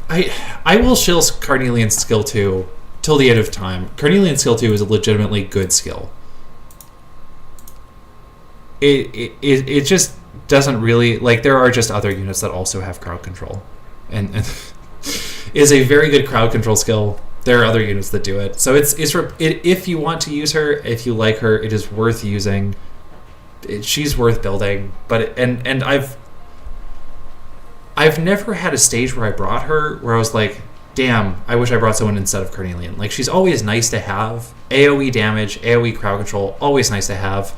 I will shill Carnelian's skill 2 till the end of time. Carnelian's skill 2 is a legitimately good skill. It just doesn't really, like, there are just other units that also have crowd control, and is a very good crowd control skill. There are other units that do it, so it's if you want to use her, if you like her, it is worth using. She's worth building, but and I've never had a stage where I brought her where I was like, damn, I wish I brought someone instead of Carnelian. Like, she's always nice to have. AoE damage, AoE crowd control, always nice to have.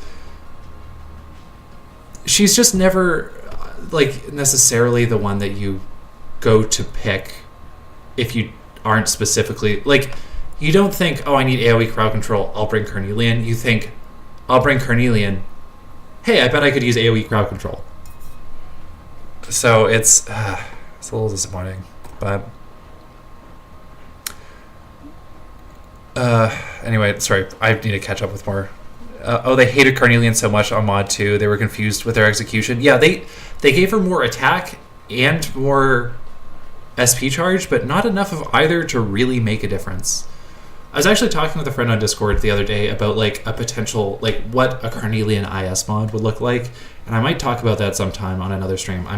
She's just never, like, necessarily the one that you go to pick if you aren't specifically, like, you don't think, oh, I need AoE crowd control, I'll bring Carnelian. You think, I'll bring Carnelian. Hey, I bet I could use AoE crowd control. So it's a little disappointing, but anyway, sorry, I need to catch up with more. They hated Carnelian so much on mod 2, they were confused with their execution. Yeah, they gave her more attack and more SP charge, but not enough of either to really make a difference. I was actually talking with a friend on Discord the other day about, like, a potential, like, what a Carnelian IS mod would look like, and I might talk about that sometime on another stream. I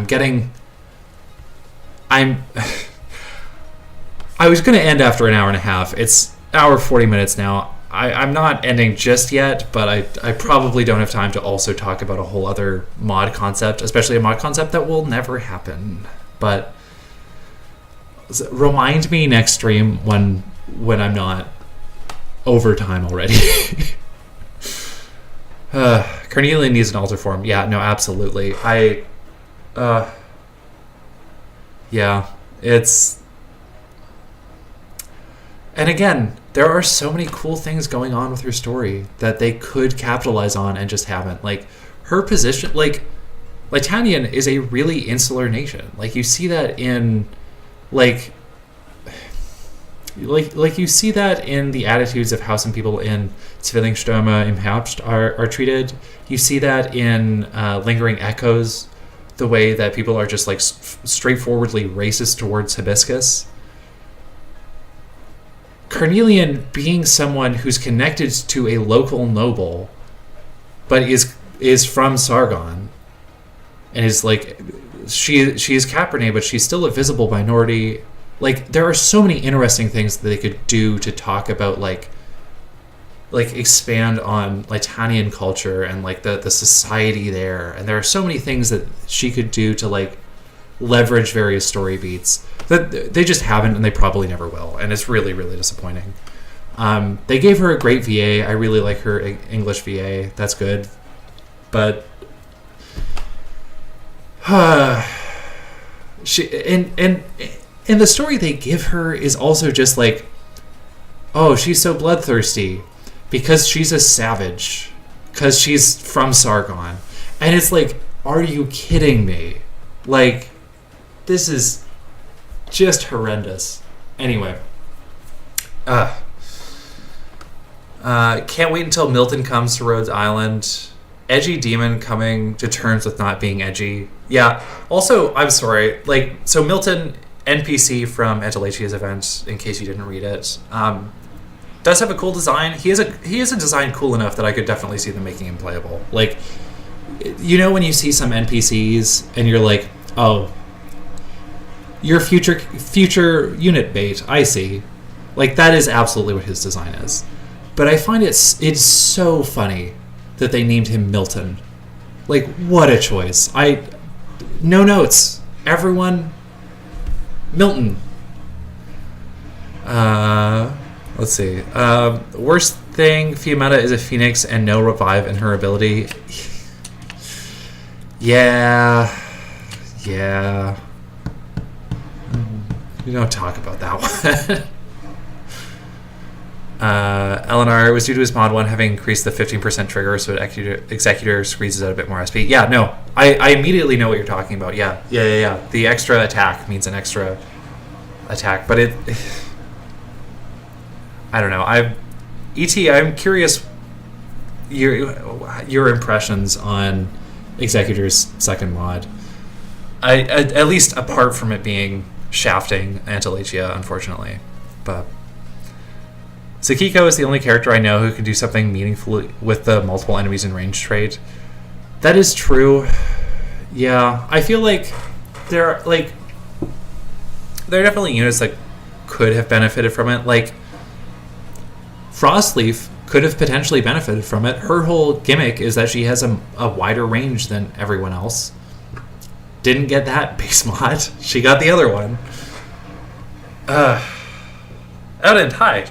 was going to end after an hour and a half. It's hour 40 minutes now. I'm not ending just yet, but I probably don't have time to also talk about a whole other mod concept, especially a mod concept that will never happen. But remind me next stream when I'm not over time already. Carnelian needs an alter form. Yeah, no, absolutely. Yeah, it's... And again, there are so many cool things going on with her story that they could capitalize on and just haven't. Like, her position, like, Litanian is a really insular nation. Like, you see that in, like you see that in the attitudes of how some people in Zwillingsstürme im Herbst are treated. You see that in Lingering Echoes, the way that people are just, like, straightforwardly racist towards Hibiscus. Carnelian being someone who's connected to a local noble, but is from Sargon, and is, like, she is Cabernet, but she's still a visible minority. Like, there are so many interesting things that they could do to talk about, like expand on Litanian culture and, like, the society there. And there are so many things that she could do to, like, leverage various story beats that they just haven't, and they probably never will. And it's really, really disappointing. They gave her a great VA. I really like her English VA. That's good. But and the story they give her is also just like, oh, she's so bloodthirsty because she's a savage, because she's from Sargon. And it's like, are you kidding me? Like, this is just horrendous. Anyway. Can't wait until Milton comes to Rhodes Island. Edgy demon coming to terms with not being edgy. Yeah. Also, I'm sorry. Like, so Milton, NPC from Antalachia's event, in case you didn't read it, does have a cool design. He has a design cool enough that I could definitely see them making him playable. Like, you know when you see some NPCs and you're like, oh, you're future unit bait, I see. Like, that is absolutely what his design is. But I find it's so funny that they named him Milton. Like, what a choice. No notes. Everyone, Milton. Let's see. Worst thing. Fiametta is a phoenix and no revive in her ability. Yeah. We don't talk about that one. Eleanor was due to his mod 1 having increased the 15% trigger so Executor squeezes out a bit more SP. Yeah, no. I immediately know what you're talking about. Yeah. The extra attack means an extra attack, but I don't know. I'm curious your impressions on Executor's second mod. At least apart from it being shafting Antilegia, unfortunately. But Sakiko is the only character I know who can do something meaningful with the multiple enemies in range trait. That is true. Yeah, I feel like there are definitely units that could have benefited from it. Like Frostleaf could have potentially benefited from it. Her whole gimmick is that she has a wider range than everyone else. Didn't get that base mod. She got the other one. Outend, hi.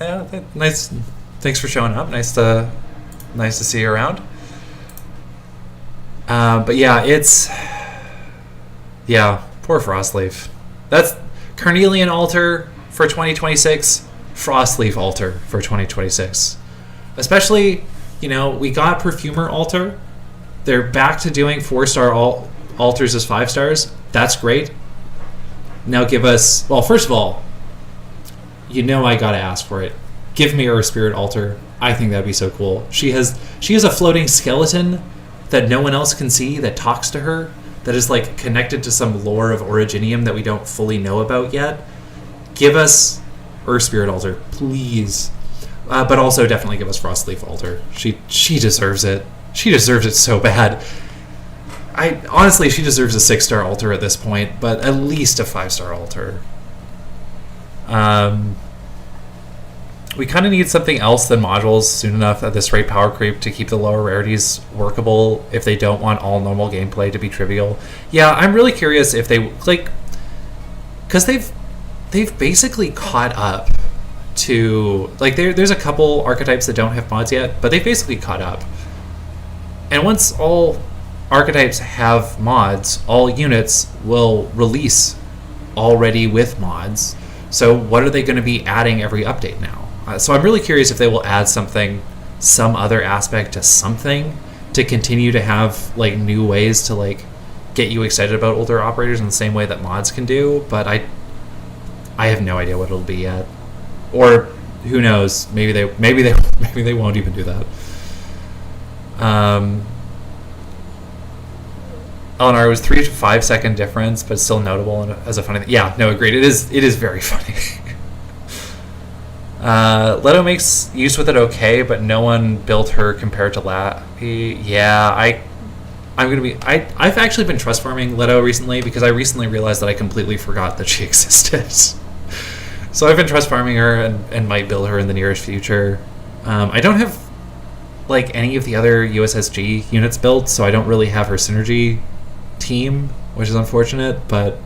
Yeah, nice. Thanks for showing up. Nice to see you around. But yeah, poor Frostleaf. That's Carnelian Altar for 2026. Frostleaf Altar for 2026. Especially, we got Perfumer Altar. They're back to doing 4-star altars as 5 stars. That's great. Now give us, well, first of all, I gotta ask for it. Give me Earth Spirit Altar. I think that'd be so cool. She has a floating skeleton that no one else can see that talks to her, that is like connected to some lore of Originium that we don't fully know about yet. Give us Earth Spirit Altar, please. But also definitely give us Frostleaf Altar. She deserves it. She deserves it so bad. Honestly, she deserves a 6-star altar at this point, but at least a 5-star altar. We kind of need something else than modules soon enough at this rate power creep to keep the lower rarities workable if they don't want all normal gameplay to be trivial. Yeah, I'm really curious if they because they've basically caught up to there's a couple archetypes that don't have mods yet, but they've basically caught up. And once all archetypes have mods, all units will release already with mods. So what are they going to be adding every update now? So I'm really curious if they will add some other aspect to something to continue to have new ways to get you excited about older operators in the same way that mods can do. But I have no idea what it'll be yet, or who knows? Maybe they won't even do that. Eleanor, was 3 to 5 second difference, but still notable as a funny thing. Yeah, no, agreed. It is very funny. Leto makes use with it okay, but no one built her compared to Lappy. Yeah, I've actually been trust farming Leto recently because I recently realized that I completely forgot that she existed. So I've been trust farming her and might build her in the nearest future. I don't have any of the other USSG units built, so I don't really have her synergy team, which is unfortunate, but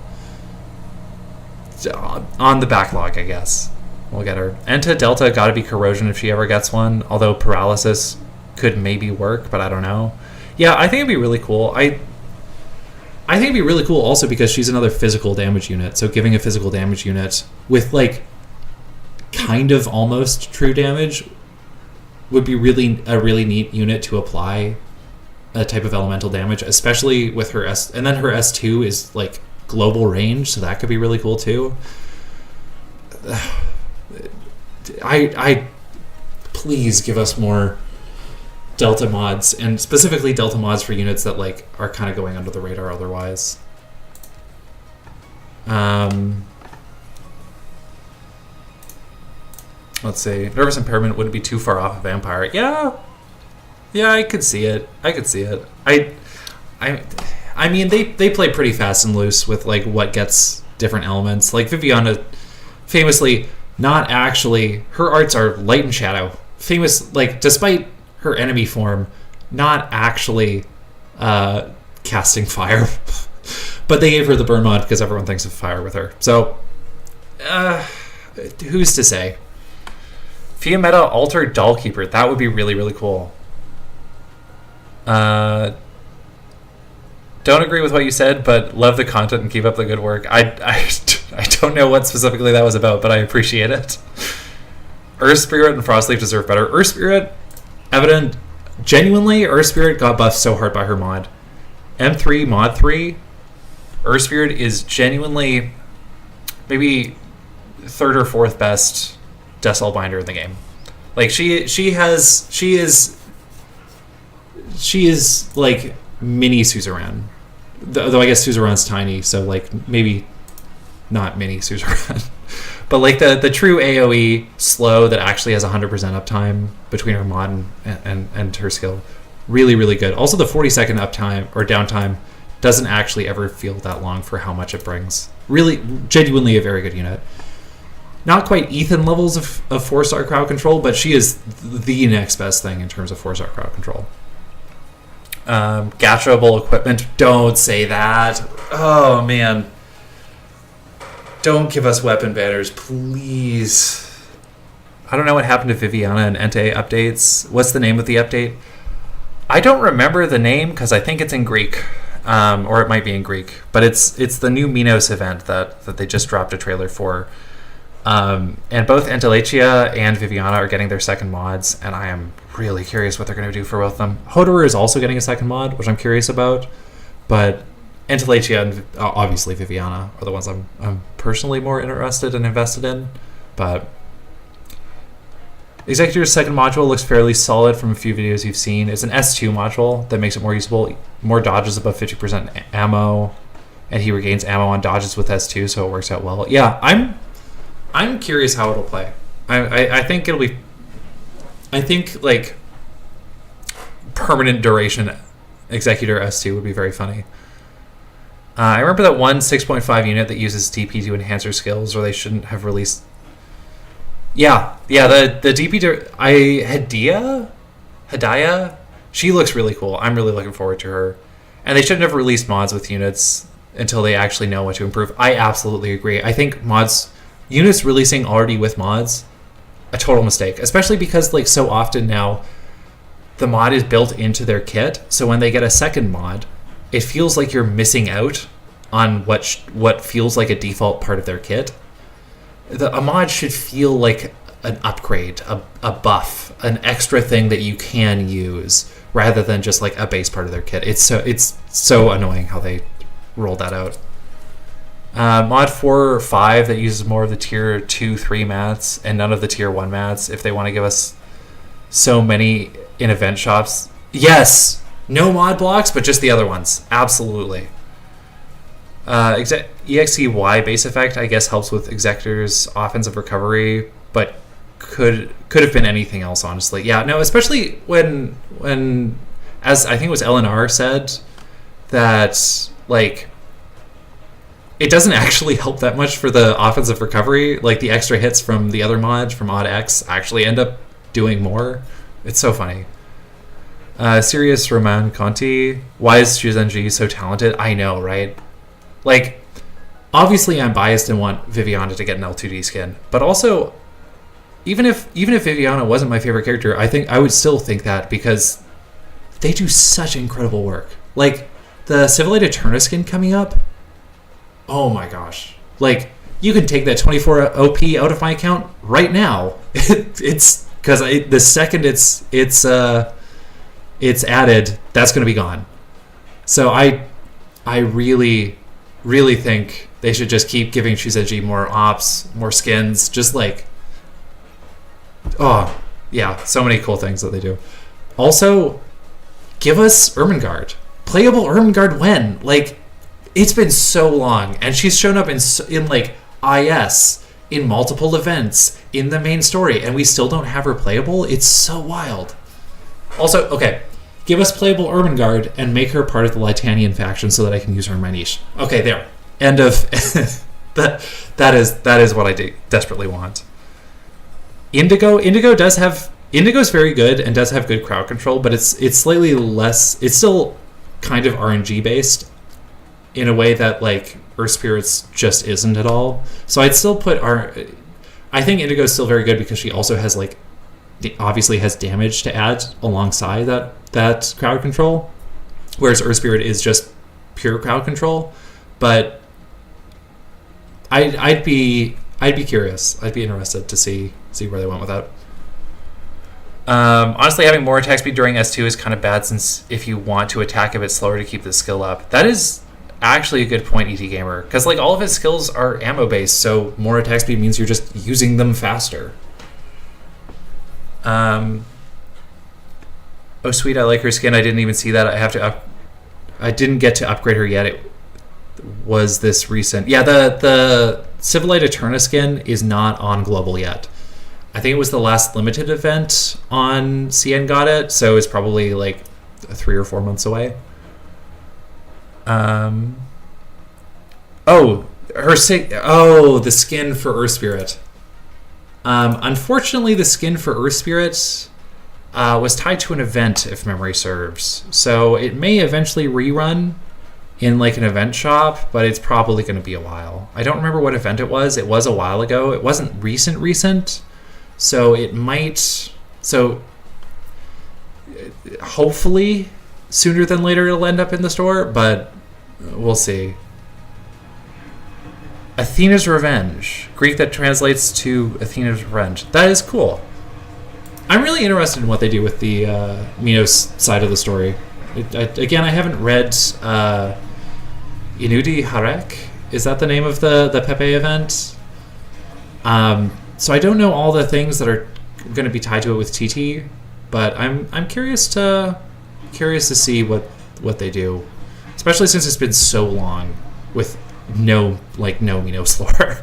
on the backlog, I guess. We'll get her. Enta Delta gotta be corrosion if she ever gets one, although paralysis could maybe work, but I don't know. Yeah, I think it'd be really cool. I think it'd be really cool also because she's another physical damage unit, so giving a physical damage unit with kind of almost true damage would be a really neat unit to apply a type of elemental damage, especially with her S, and then her S2 is global range, so that could be really cool too. I please give us more Delta mods, and specifically Delta mods for units that are kind of going under the radar otherwise. Let's see. Nervous impairment wouldn't be too far off a vampire. Yeah, I could see it. I mean, they play pretty fast and loose with what gets different elements. Viviana, famously, not actually. Her arts are light and shadow. Despite her enemy form, not actually casting fire. But they gave her the burn mod because everyone thinks of fire with her. So, who's to say? Fiametta Altered Dollkeeper. That would be really, really cool. Don't agree with what you said, but love the content and keep up the good work. I don't know what specifically that was about, but I appreciate it. Earth Spirit and Frostleaf deserve better. Earth Spirit, evident, genuinely, Earth Spirit got buffed so hard by her mod. M3 mod 3, Earth Spirit is genuinely maybe third or fourth best Decibel binder in the game. Like she is like mini Suzerain. Though I guess Suzerain's tiny, so like maybe not mini Suzerain. But like the true AoE slow that actually has 100% uptime between her mod and her skill. Really, really good. Also the 40-second uptime or downtime doesn't actually ever feel that long for how much it brings. Really, genuinely a very good unit. Not quite Ethan levels of 4-star crowd control, but she is the next best thing in terms of 4-star crowd control. Gatchable equipment. Don't say that. Oh, man. Don't give us weapon banners, please. I don't know what happened to Viviana and Entei updates. What's the name of the update? I don't remember the name because I think it's in Greek. Or it might be in Greek. But it's the new Minos event that they just dropped a trailer for. And both Entelecia and Viviana are getting their second mods, and I am really curious what they're going to do for both of them. Hodorer is also getting a second mod, which I'm curious about. But Entelecia and obviously Viviana are the ones I'm personally more interested and invested in. But Executor's second module looks fairly solid from a few videos you've seen. It's an S2 module that makes it more usable. More dodges above 50% ammo, and he regains ammo on dodges with S2, so it works out well. Yeah, I'm curious how it'll play. I think it'll be... I think, like, permanent duration Executor S2 would be very funny. I remember that one 6.5 unit that uses DP to enhance her skills, or they shouldn't have released... Yeah, the DP... Hadaya? She looks really cool. I'm really looking forward to her. And they shouldn't have released mods with units until they actually know what to improve. I absolutely agree. I think mods... Units releasing already with mods, a total mistake. Especially because, like, so often now, the mod is built into their kit. So when they get a second mod, it feels like you're missing out on what feels like a default part of their kit. A mod should feel like an upgrade, a buff, an extra thing that you can use, rather than just like a base part of their kit. It's so annoying how they rolled that out. Mod 4 or 5 that uses more of the tier 2-3 mats and none of the tier 1 mats, if they want to give us so many in event shops. Yes! No mod blocks, but just the other ones. Absolutely. EXEY base effect, I guess, helps with Executor's offensive recovery, but could have been anything else, honestly. Yeah, no, especially when as I think it was LNR said, that, like, it doesn't actually help that much for the offensive recovery. Like, the extra hits from the other mod, from Odd X, actually end up doing more. It's so funny. Sirius Roman Conti. Why is Shuzenji so talented? I know, right? Like, obviously I'm biased and want Viviana to get an L2D skin. But also, even if Viviana wasn't my favorite character, I would still think that, because they do such incredible work. Like, the Civilite Eterna skin coming up, oh my gosh. Like, you can take that 24 OP out of my account right now. It's because the second it's added, that's going to be gone. So I really, really think they should just keep giving Shizenji more ops, more skins, just like, oh yeah, so many cool things that they do. Also, give us Ermengarde. Playable Ermengarde when? Like, it's been so long, and she's shown up in like IS, in multiple events, in the main story, and we still don't have her playable. It's so wild. Also, okay, give us playable Ermengarde and make her part of the Litanian faction so that I can use her in my niche. Okay, there. End of that is what I desperately want. Indigo's very good and does have good crowd control, but it's slightly less. It's still kind of RNG based, in a way that, like, Earth Spirits just isn't at all. So I'd still put I think Indigo's still very good because she also has, like, obviously has damage to add alongside that crowd control, whereas Earth Spirit is just pure crowd control. But I'd be curious. I'd be interested to see where they went with that. Honestly, having more attack speed during S2 is kind of bad, since if you want to attack a bit slower to keep the skill up. That is actually a good point, ET Gamer, because like all of his skills are ammo based, so more attack speed means you're just using them faster. Oh sweet, I like her skin. I didn't even see that. I didn't get to upgrade her yet. It was this recent. Yeah, the Civilite Eterna skin is not on global yet. I think it was the last limited event on CN got it, so it's probably like 3 or 4 months away. The skin for Earth Spirit. Unfortunately, the skin for Earth Spirit was tied to an event, if memory serves. So it may eventually rerun in like an event shop, but it's probably going to be a while. I don't remember what event it was. It was a while ago. It wasn't recent. So it might. So hopefully sooner than later it'll end up in the store, but we'll see. Athena's Revenge. Greek that translates to Athena's Revenge. That is cool. I'm really interested in what they do with the Minos side of the story. Again, I haven't read Inudi Harek. Is that the name of the Pepe event? So I don't know all the things that are going to be tied to it with TT, but I'm curious to see what they do, especially since it's been so long with no Minos lore.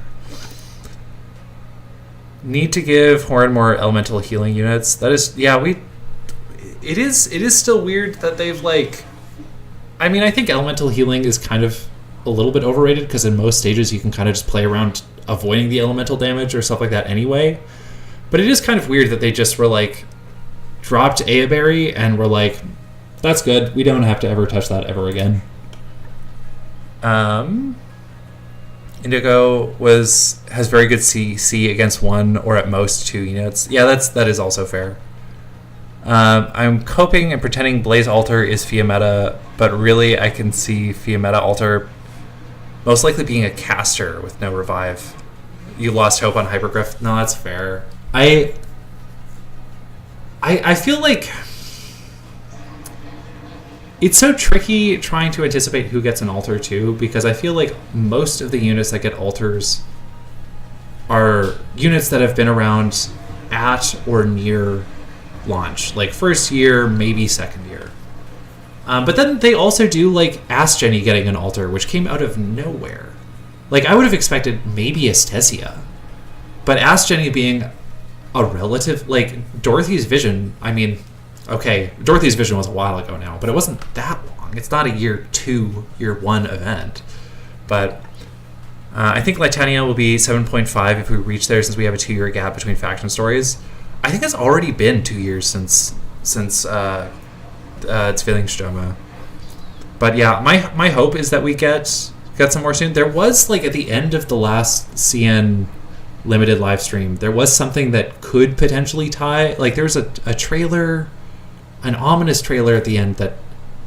Need to give Horn more elemental healing units. That is, yeah, it is still weird that they've like. I mean, I think elemental healing is kind of a little bit overrated, because in most stages you can kind of just play around avoiding the elemental damage or stuff like that anyway. But it is kind of weird that they just were like dropped Ayaberry and were like, that's good, we don't have to ever touch that ever again. Indigo has very good CC against 1 or at most 2 units. Yeah, that is also fair. I'm coping and pretending Blaze Altar is Fiametta, but really I can see Fiametta Altar most likely being a caster with no revive. You lost hope on Hypergriff. No, that's fair. I feel like it's so tricky trying to anticipate who gets an altar too, because I feel like most of the units that get altars are units that have been around at or near launch, like first year, maybe second year. But then they also do like Ask Jenny getting an altar, which came out of nowhere. Like I would have expected maybe Estesia, but Ask Jenny being a relative, like Dorothy's Vision. I mean, okay, Dorothy's Vision was a while ago now, but it wasn't that long. It's not a year 1 event. But I think Litania will be 7.5 if we reach there, since we have a 2-year gap between faction stories. I think it's already been 2 years since Zwillingsstürme. But yeah, my hope is that we get some more soon. There was, like, at the end of the last CN limited live stream, there was something that could potentially tie. Like, there was a trailer, an ominous trailer at the end that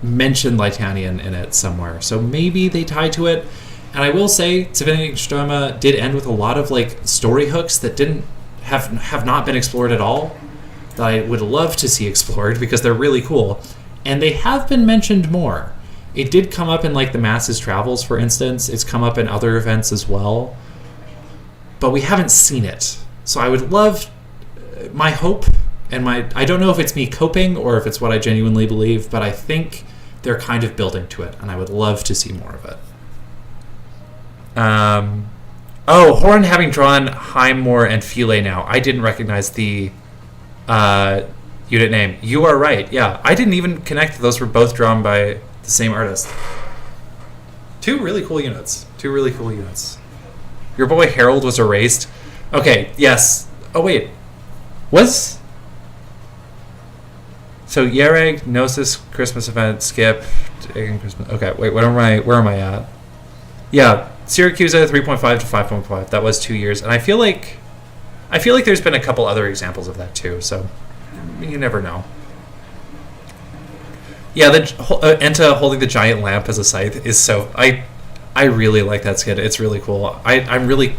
mentioned Litanian in it somewhere. So maybe they tie to it. And I will say, Zwillingsstürme did end with a lot of, like, story hooks that didn't have not been explored at all, that I would love to see explored because they're really cool. And they have been mentioned more. It did come up in like the Masses Travels, for instance. It's come up in other events as well. But we haven't seen it. So I would love, my hope, and I don't know if it's me coping or if it's what I genuinely believe, but I think they're kind of building to it, and I would love to see more of it. Horn having drawn Highmore and File now. I didn't recognize the unit name. You are right. Yeah, I didn't even connect. Those were both drawn by the same artist. Two really cool units. Your boy Harold was erased. Okay, yes. Oh, wait. Was? So Yereg, Gnosis, Christmas event, skip, Christmas. Okay, wait, where am I at? Yeah, Syracuse 3.5 to 5.5. That was 2 years. And I feel like I feel like there's been a couple other examples of that too, so you never know. Yeah, the Enta holding the giant lamp as a scythe is so... I really like that skit. It's really cool. I'm really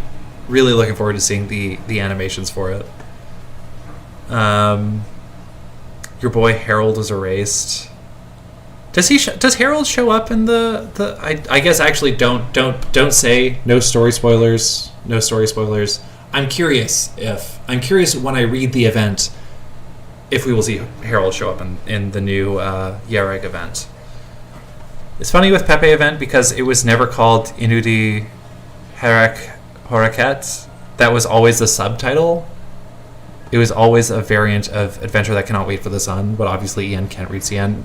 looking forward to seeing the animations for it. Your boy Harold is erased. Does Harold show up in the I guess actually don't say no story spoilers. No story spoilers. I'm curious when I read the event if we will see Harold show up in the new Yareg event. It's funny with Pepe event because it was never called Inudi Horaket. That was always the subtitle. It was always a variant of Adventure That Cannot Wait for the Sun, but obviously Ian can't read CN.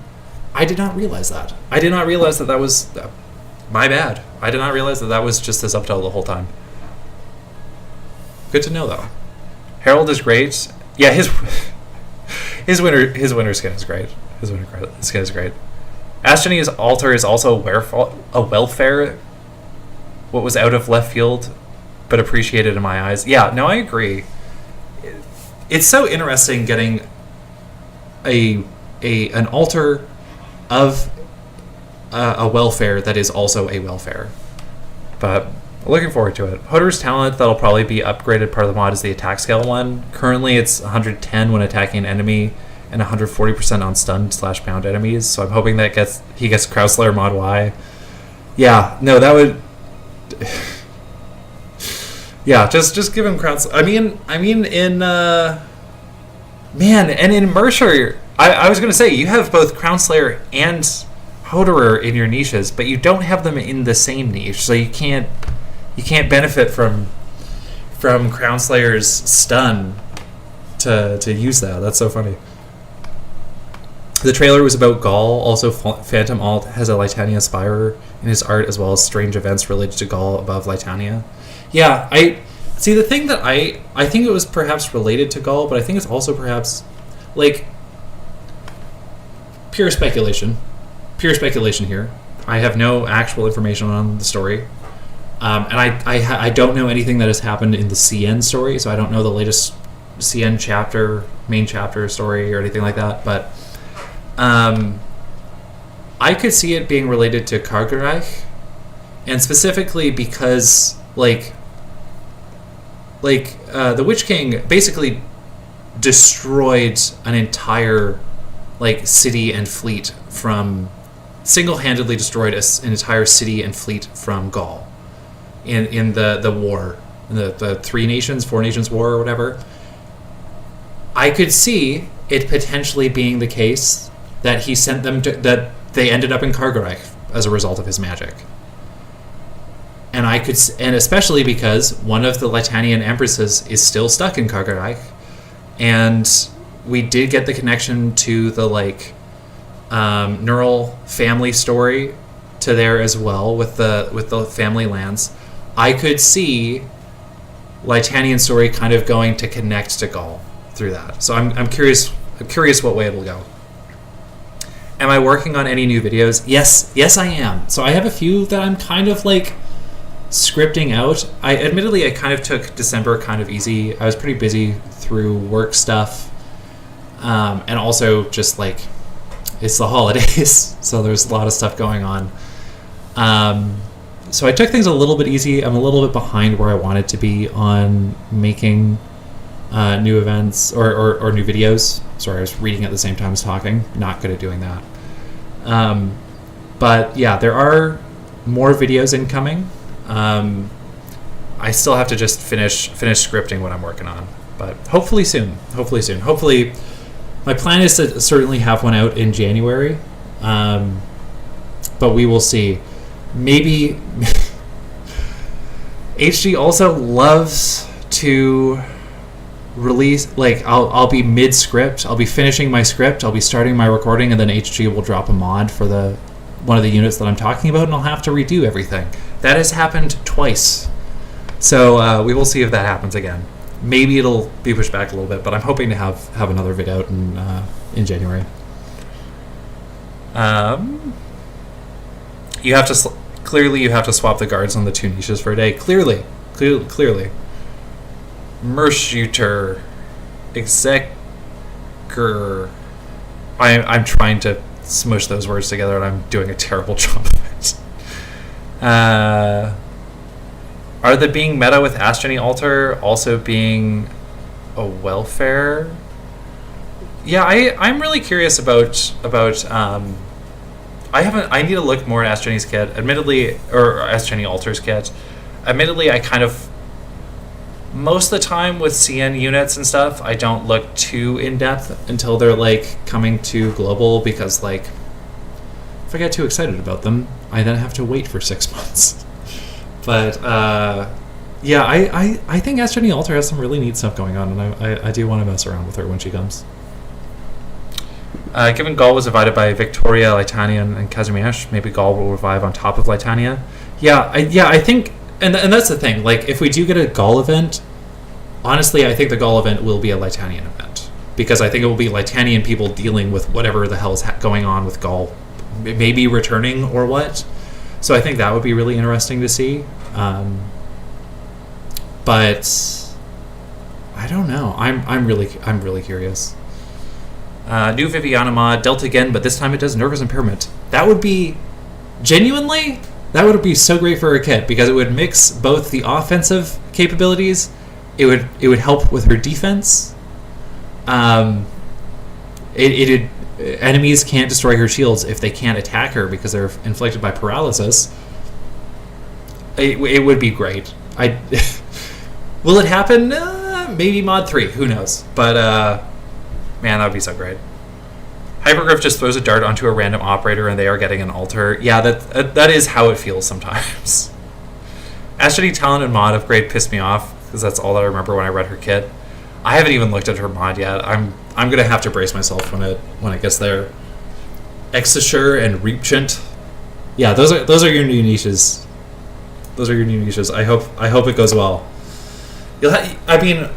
I did not realize that. I did not realize that was... my bad. I did not realize that was just the subtitle the whole time. Good to know, though. Harold is great. Yeah, his winter skin is great. His winter skin is great. Astronea's altar is also a welfare. What was out of left field, but appreciated in my eyes. Yeah, no, I agree. It's so interesting getting an altar of a welfare that is also a welfare. But looking forward to it. Hodor's talent that'll probably be upgraded part of the mod is the attack scale one. Currently it's 110 when attacking an enemy and 140% on stunned/bound enemies. So I'm hoping that he gets Crowslayer mod Y. Yeah, no, that would... yeah, just give him Crowslayer. I mean in... man, and in Mercer, I was going to say, you have both Crownslayer and Hodorer in your niches, but you don't have them in the same niche, so you can't benefit from Crownslayer's stun to use that. That's so funny. The trailer was about Gaul. Also, Phantom Alt has a Litania Spire in his art, as well as strange events related to Gaul above Litania. Yeah, I see. The thing that I think it was perhaps related to Gaul, but I think it's also perhaps like pure speculation here. I have no actual information on the story, and I don't know anything that has happened in the CN story, so I don't know the latest CN chapter, main chapter story or anything like that, but. I could see it being related to Kargerreich, and specifically because the Witch King basically destroyed an entire city and fleet single-handedly destroyed an entire city and fleet from Gaul in the war, in the 3 Nations, 4 Nations war or whatever. I could see it potentially being the case that he sent them that they ended up in Kargerreich as a result of his magic. And especially because one of the Litanian empresses is still stuck in Kargerreich, and we did get the connection to the Neural family story to there as well with the family lands. I could see Litanian story kind of going to connect to Gaul through that. So I'm curious what way it'll go. Am I working on any new videos? Yes, I am. So I have a few that I'm kind of scripting out. I kind of took December kind of easy. I was pretty busy through work stuff, and also just it's the holidays, so there's a lot of stuff going on. So I took things a little bit easy. I'm a little bit behind where I wanted to be on making new events or new videos. Sorry, I was reading at the same time as talking. Not good at doing that. But yeah, there are more videos incoming. I still have to just finish scripting what I'm working on, but hopefully soon. Hopefully, my plan is to certainly have one out in January. But we will see. Maybe HG also loves to release I'll be mid script, I'll be finishing my script, I'll be starting my recording, and then HG will drop a mod for one of the units that I'm talking about, and I'll have to redo everything. That has happened twice, so we will see if that happens again. Maybe it'll be pushed back a little bit, but I'm hoping to have another vid out in January. You have to clearly you have to swap the guards on the 2 niches for a day. Clearly. Mershooter. Exeker. I'm trying to smush those words together and I'm doing a terrible job of it. Are the being meta with Astrony Altar also being a welfare? Yeah, I'm really curious about I need to look more at Astrony's kit. Admittedly, or Astrony Altar's kit. Admittedly, I kind of most of the time with CN units and stuff, I don't look too in depth until they're like coming to global, because like if I get too excited about them, I then have to wait for 6 months. But yeah, I think Astrony Altar has some really neat stuff going on, and I do want to mess around with her when she comes. Given Gaul was divided by Victoria, Litania, and Kazimierz, maybe Gaul will revive on top of Litania. Yeah, I think, and that's the thing. Like, if we do get a Gaul event, honestly, I think the Gaul event will be a Litanian event, because I think it will be Litanian people dealing with whatever the hell is going on with Gaul, maybe returning or what. So I think that would be really interesting to see. But I don't know. I'm really curious. New Viviana mod, Delta again, but this time it does nervous impairment. That would be, genuinely, that would be so great for her kit, because it would mix both the offensive capabilities, it would help with her defense. Enemies can't destroy her shields if they can't attack her because they're inflicted by paralysis. It would be great. Will it happen? Maybe mod 3, who knows? But man, that would be so great. Hypergriff just throws a dart onto a random operator and they are getting an altar. Yeah, that is how it feels sometimes. Astrony Talent and mod upgrade pissed me off, because that's all that I remember when I read her kit. I haven't even looked at her mod yet. I'm gonna have to brace myself when it gets there. Exasure and Reapchant. Yeah, those are your new niches. Those are your new niches. I hope it goes well. I mean,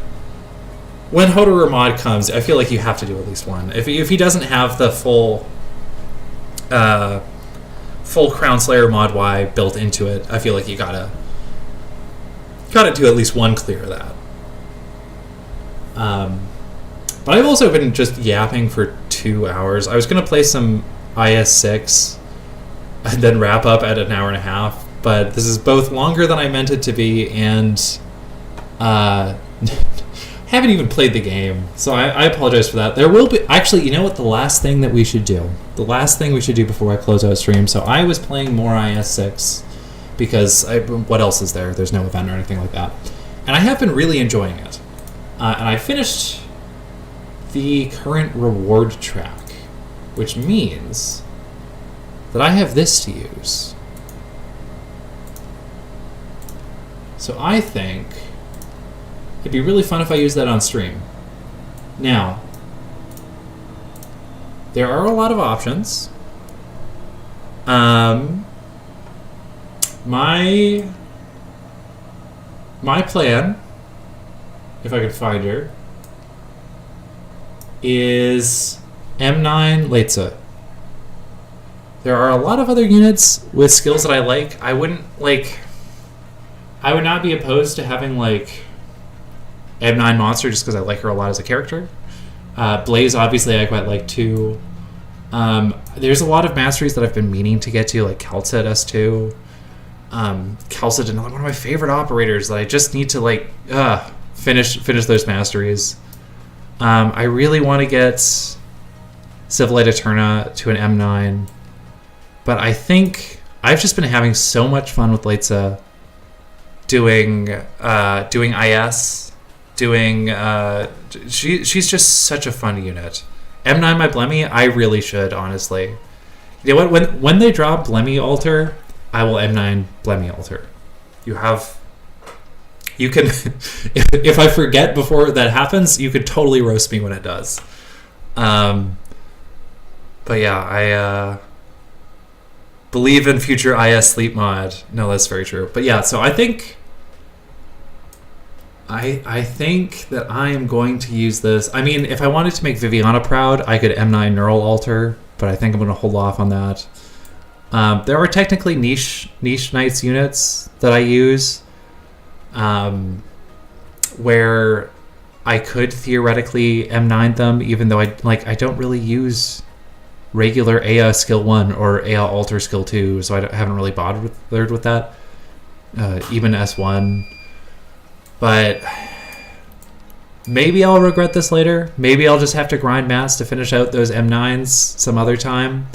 when Hoderer mod comes, I feel like you have to do at least one. If he doesn't have the full Crown Slayer mod Y built into it, I feel like you gotta do at least one clear of that. But I've also been just yapping for 2 hours. I was gonna play some IS6 and then wrap up at an hour and a half, but this is both longer than I meant it to be, and haven't even played the game, so I apologize for that. There will be, actually, you know what, the last thing we should do before I close out stream. So I was playing more IS6 because what else is there? There's no event or anything like that, and I have been really enjoying it. And I finished the current reward track, which means that I have this to use. So I think it'd be really fun if I use that on stream. Now, there are a lot of options. My plan, if I could find her, is M9 Leitza. There are a lot of other units with skills that I like. I would not be opposed to having like M9 Monster just because I like her a lot as a character. Blaze, obviously, I quite like too. There's a lot of masteries that I've been meaning to get to, like Kalsa at S2. Kalsa, another one of my favorite operators that I just need to like finish those masteries. I really want to get Civilite Eterna to an M9, but I think I've just been having so much fun with Leitza doing IS. She's just such a fun unit. M9 my Blemmy, I really should, honestly. You know what? When they drop Blemmy Altar, I will M9 Blemmy Altar. You can if I forget before that happens, you could totally roast me when it does. But yeah, I believe in future IS sleep mod. No, that's very true. But yeah, so I think that I am going to use this. I mean, if I wanted to make Viviana proud, I could M9 Neural Altar, but I think I'm going to hold off on that. There are technically niche Knights units that I use. where I could theoretically M9 them, even though I don't really use regular Aya skill 1 or Aya alter skill 2, so I haven't really bothered with that. Even S1. But maybe I'll regret this later. Maybe I'll just have to grind mass to finish out those M9s some other time.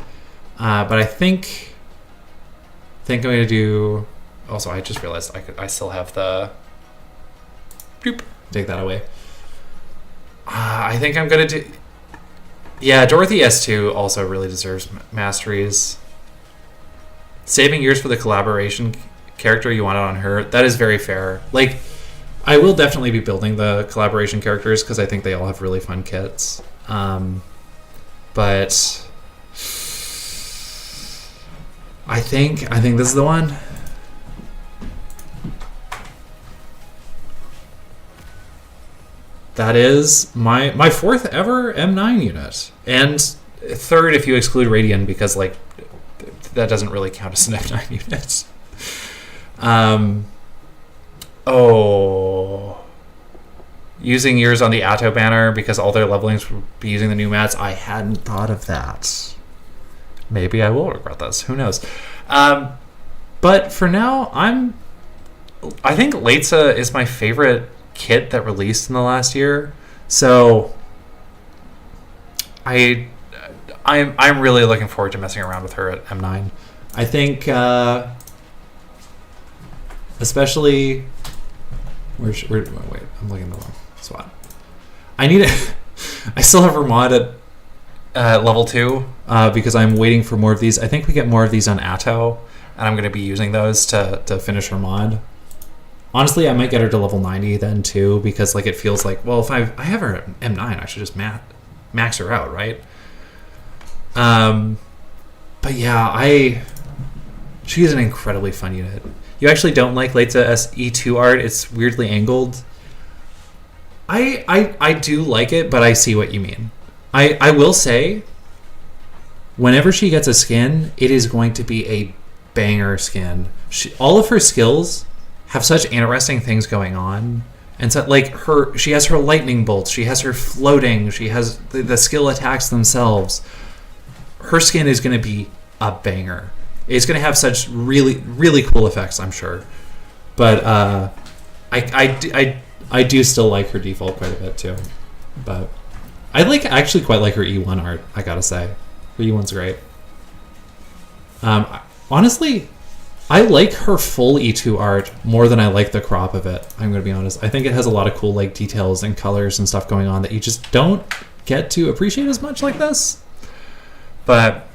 But I think I'm going to do... Also, I just realized I still have the... Boop. Take that away. I think I'm going to do... Yeah, Dorothy S2 also really deserves masteries. Saving years for the collaboration character you wanted on her, that is very fair. Like, I will definitely be building the collaboration characters because I think they all have really fun kits. But I think this is the one. That is my fourth ever M9 unit, and third if you exclude Radian, because like that doesn't really count as an M9 unit. Using yours on the Atto banner because all their levelings would be using the new mats. I hadn't thought of that. Maybe I will regret this. Who knows? But for now, I think Leitza is my favorite kit that released in the last year. So I'm really looking forward to messing around with her at M9. I think especially wait, I'm looking at the wrong spot. I still have her mod at level 2 because I'm waiting for more of these. I think we get more of these on Atto, and I'm going to be using those to finish her mod. Honestly, I might get her to level 90 then too, because like it feels like, well, if I have her at M9, I should just max her out, right? But yeah, she's an incredibly fun unit. You actually don't like Leitza SE2 art? It's weirdly angled. I do like it, but I see what you mean. I will say, whenever she gets a skin, it is going to be a banger skin. All of her skills have such interesting things going on, and so like she has her lightning bolts, she has her floating, she has the skill attacks themselves. Her skin is going to be a banger. It's going to have such really, really cool effects, I'm sure. But I do still like her default quite a bit too. But I actually quite like her E1 art, I gotta say. Her E1's great. Honestly, I like her full E2 art more than I like the crop of it. I'm going to be honest. I think it has a lot of cool like details and colors and stuff going on that you just don't get to appreciate as much like this. But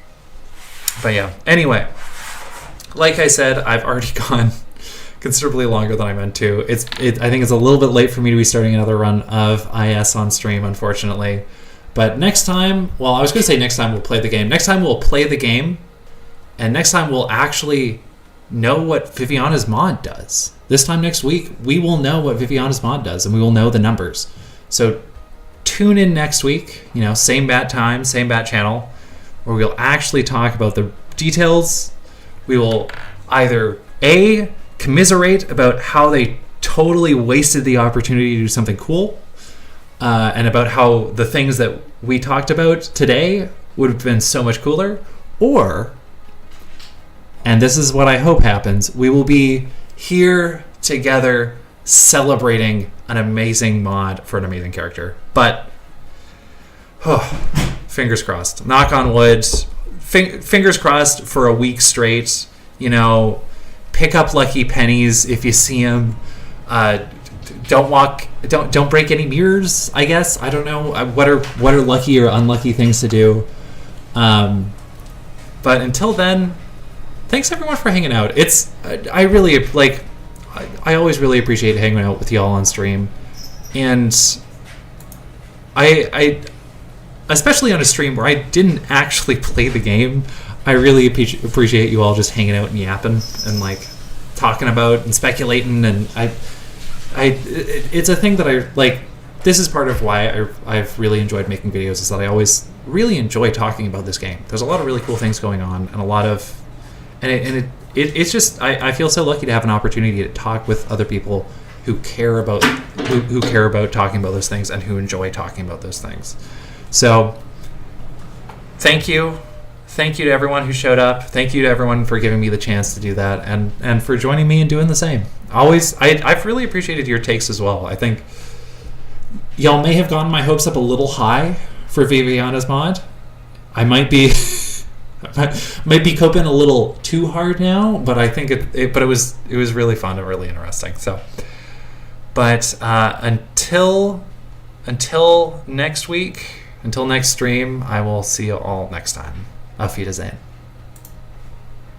yeah. Anyway, like I said, I've already gone considerably longer than I meant to. I think it's a little bit late for me to be starting another run of IS on stream, unfortunately. But next time, well, I was going to say next time we'll play the game. Next time we'll play the game, and next time we'll actually know what Viviana's mod does. This time next week, we will know what Viviana's mod does, and we will know the numbers. So tune in next week, same bat time, same bat channel, where we'll actually talk about the details. We will either A, commiserate about how they totally wasted the opportunity to do something cool, and about how the things that we talked about today would have been so much cooler, or, and this is what I hope happens, we will be here together celebrating an amazing mod for an amazing character. But fingers crossed. Knock on wood. Fingers crossed for a week straight. Pick up lucky pennies if you see them. Don't break any mirrors, I guess. I don't know what are lucky or unlucky things to do. But until then, thanks everyone for hanging out. I really like. I always really appreciate hanging out with y'all on stream, and I especially on a stream where I didn't actually play the game. I really appreciate you all just hanging out and yapping and like talking about and speculating, and it's a thing that I like. This is part of why I've really enjoyed making videos, is that I always really enjoy talking about this game. There's a lot of really cool things going on, and a lot of, it's just I feel so lucky to have an opportunity to talk with other people who care about talking about those things and who enjoy talking about those things. So thank you to everyone who showed up. Thank you to everyone for giving me the chance to do that, and for joining me and doing the same. I've really appreciated your takes as well. I think y'all may have gotten my hopes up a little high for Viviana's mod. I might be might be coping a little too hard now, but I think it was really fun and really interesting. So, but until next week, until next stream, I will see you all next time. Auf Wiedersehen.